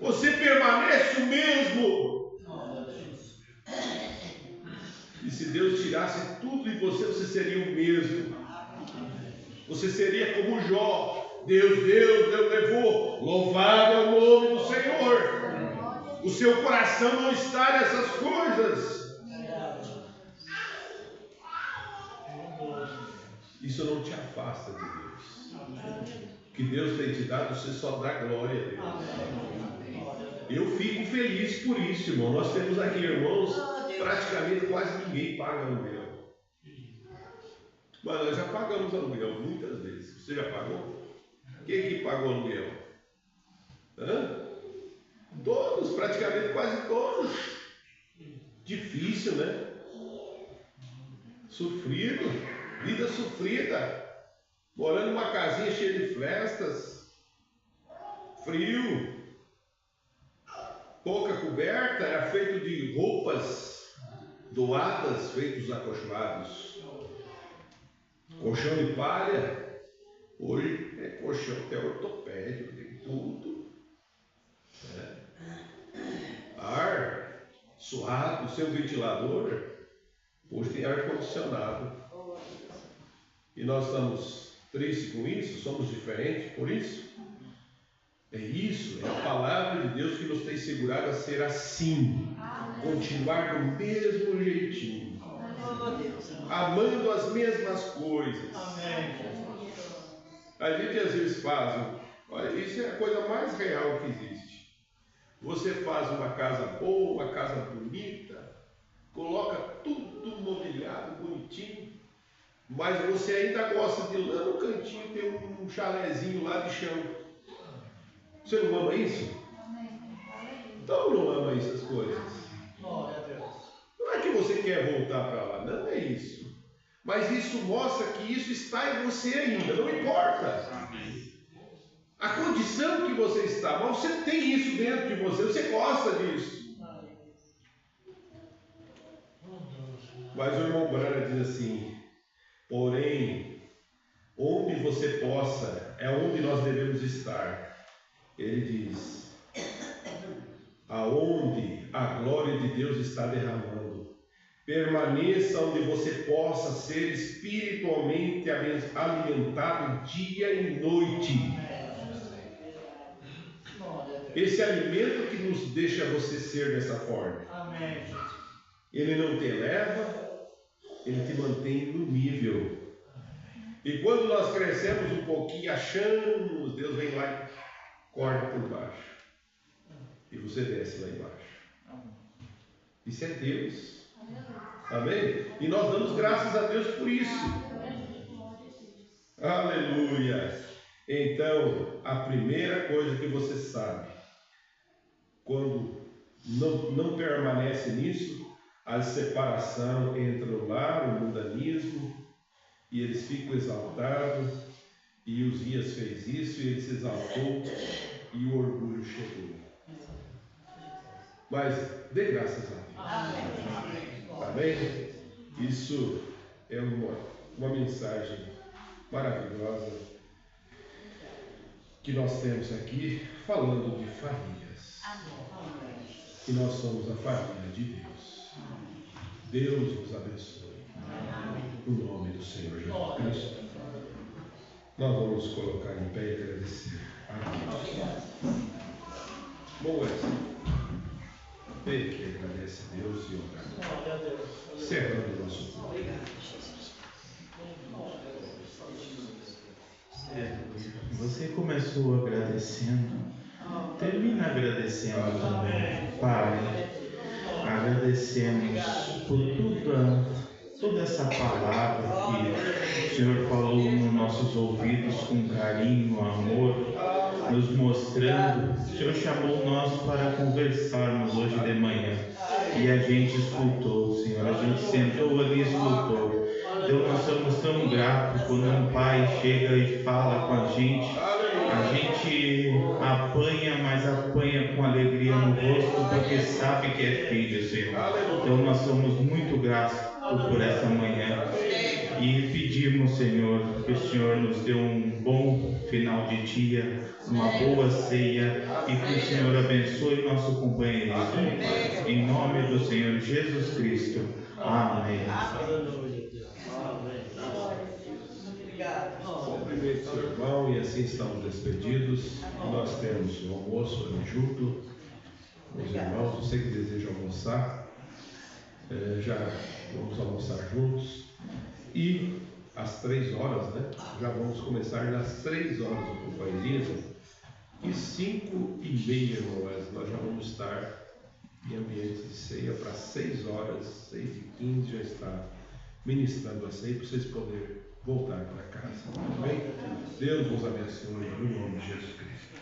Você permanece o mesmo. E se Deus tirasse tudo de você, você seria o mesmo. Você seria como Jó. Deus levou. Louvado é o nome do Senhor. O seu coração não está nessas coisas. Isso não te afasta de Deus. O que Deus tem te dado, você só dá glória a Deus. Eu fico feliz por isso, irmão. Nós temos aqui, irmãos, praticamente quase ninguém paga aluguel. Mas nós já pagamos aluguel muitas vezes. Você já pagou? Quem que pagou aluguel? Todos, praticamente quase todos. Difícil, né? Sofrido, vida sofrida. Morando numa casinha cheia de frestas, frio, pouca coberta, era feito de roupas doadas, feitos acolchoados. Colchão de palha. Hoje é colchão até ortopédico, tem tudo. Ar suado, seu ventilador. Hoje tem ar-condicionado. E nós estamos tristes com isso, somos diferentes por isso. É isso, é a palavra de Deus que nos tem segurado a ser assim. Continuar do mesmo jeitinho. Amando as mesmas coisas. A gente às vezes faz, olha, isso é a coisa mais real que existe. Você faz uma casa boa, uma casa bonita, coloca tudo mobiliado, bonitinho, mas você ainda gosta de lá no cantinho ter um chalezinho lá de chão. Você não ama isso? Então não ama essas coisas. Não é que você quer voltar para lá, não é isso. Mas isso mostra que isso está em você ainda, não importa a condição que você está, mas você tem isso dentro de você gosta disso. Mas o irmão Brana diz assim: porém, onde você possa, é onde nós devemos estar. Ele diz: aonde a glória de Deus está derramando, permaneça onde você possa ser espiritualmente alimentado dia e noite. Esse alimento que nos deixa você ser dessa forma. Ele não te eleva, ele te mantém no nível. E quando nós crescemos um pouquinho, achamos, Deus vem lá e corta por baixo. E você desce lá embaixo. Isso é Deus. Amém? E nós damos graças a Deus por isso. Aleluia. Então, a primeira coisa que você sabe não permanece nisso, a separação entre o lar, o mundanismo, e eles ficam exaltados, e Uzias fez isso, e ele se exaltou, e o orgulho chegou. Mas dê graças a Deus. Amém? Isso é uma mensagem maravilhosa que nós temos aqui, falando de famílias. E nós somos a família de Deus. Deus nos abençoe. No nome do Senhor Jesus Cristo. Nós vamos colocar em pé e agradecer a Deus. Bom, ele que agradece a Deus e ora. Cerrando o nosso culto.
Você começou agradecendo, termina agradecendo também. Pai, agradecemos por toda essa palavra que o Senhor falou nos nossos ouvidos com carinho, amor, nos mostrando. O Senhor chamou nós para conversarmos hoje de manhã e a gente escutou, Senhor, a gente sentou ali e escutou. Então nós somos tão gratos quando um pai chega e fala com a gente apanha, mas apanha com alegria no rosto, porque sabe que é filho, Senhor. Então nós somos muito gratos por essa manhã e pedimos, Senhor, que o Senhor nos dê um bom final de dia, uma boa ceia e que o Senhor abençoe nosso companheirismo. Em nome do Senhor Jesus Cristo. Amém.
Cumprimento seu irmão e assim estamos despedidos. Nós temos o almoço ali junto com os irmãos. Você que deseja almoçar, já vamos almoçar juntos. E às 3 horas, né? Já vamos começar nas 3 horas do companheirismo. E 5h30, nós já vamos estar em ambiente de ceia para 6 horas, 6h15 já está ministrando a ceia para vocês poderem voltar para casa. Amém? Deus nos abençoe em nome de Jesus Cristo.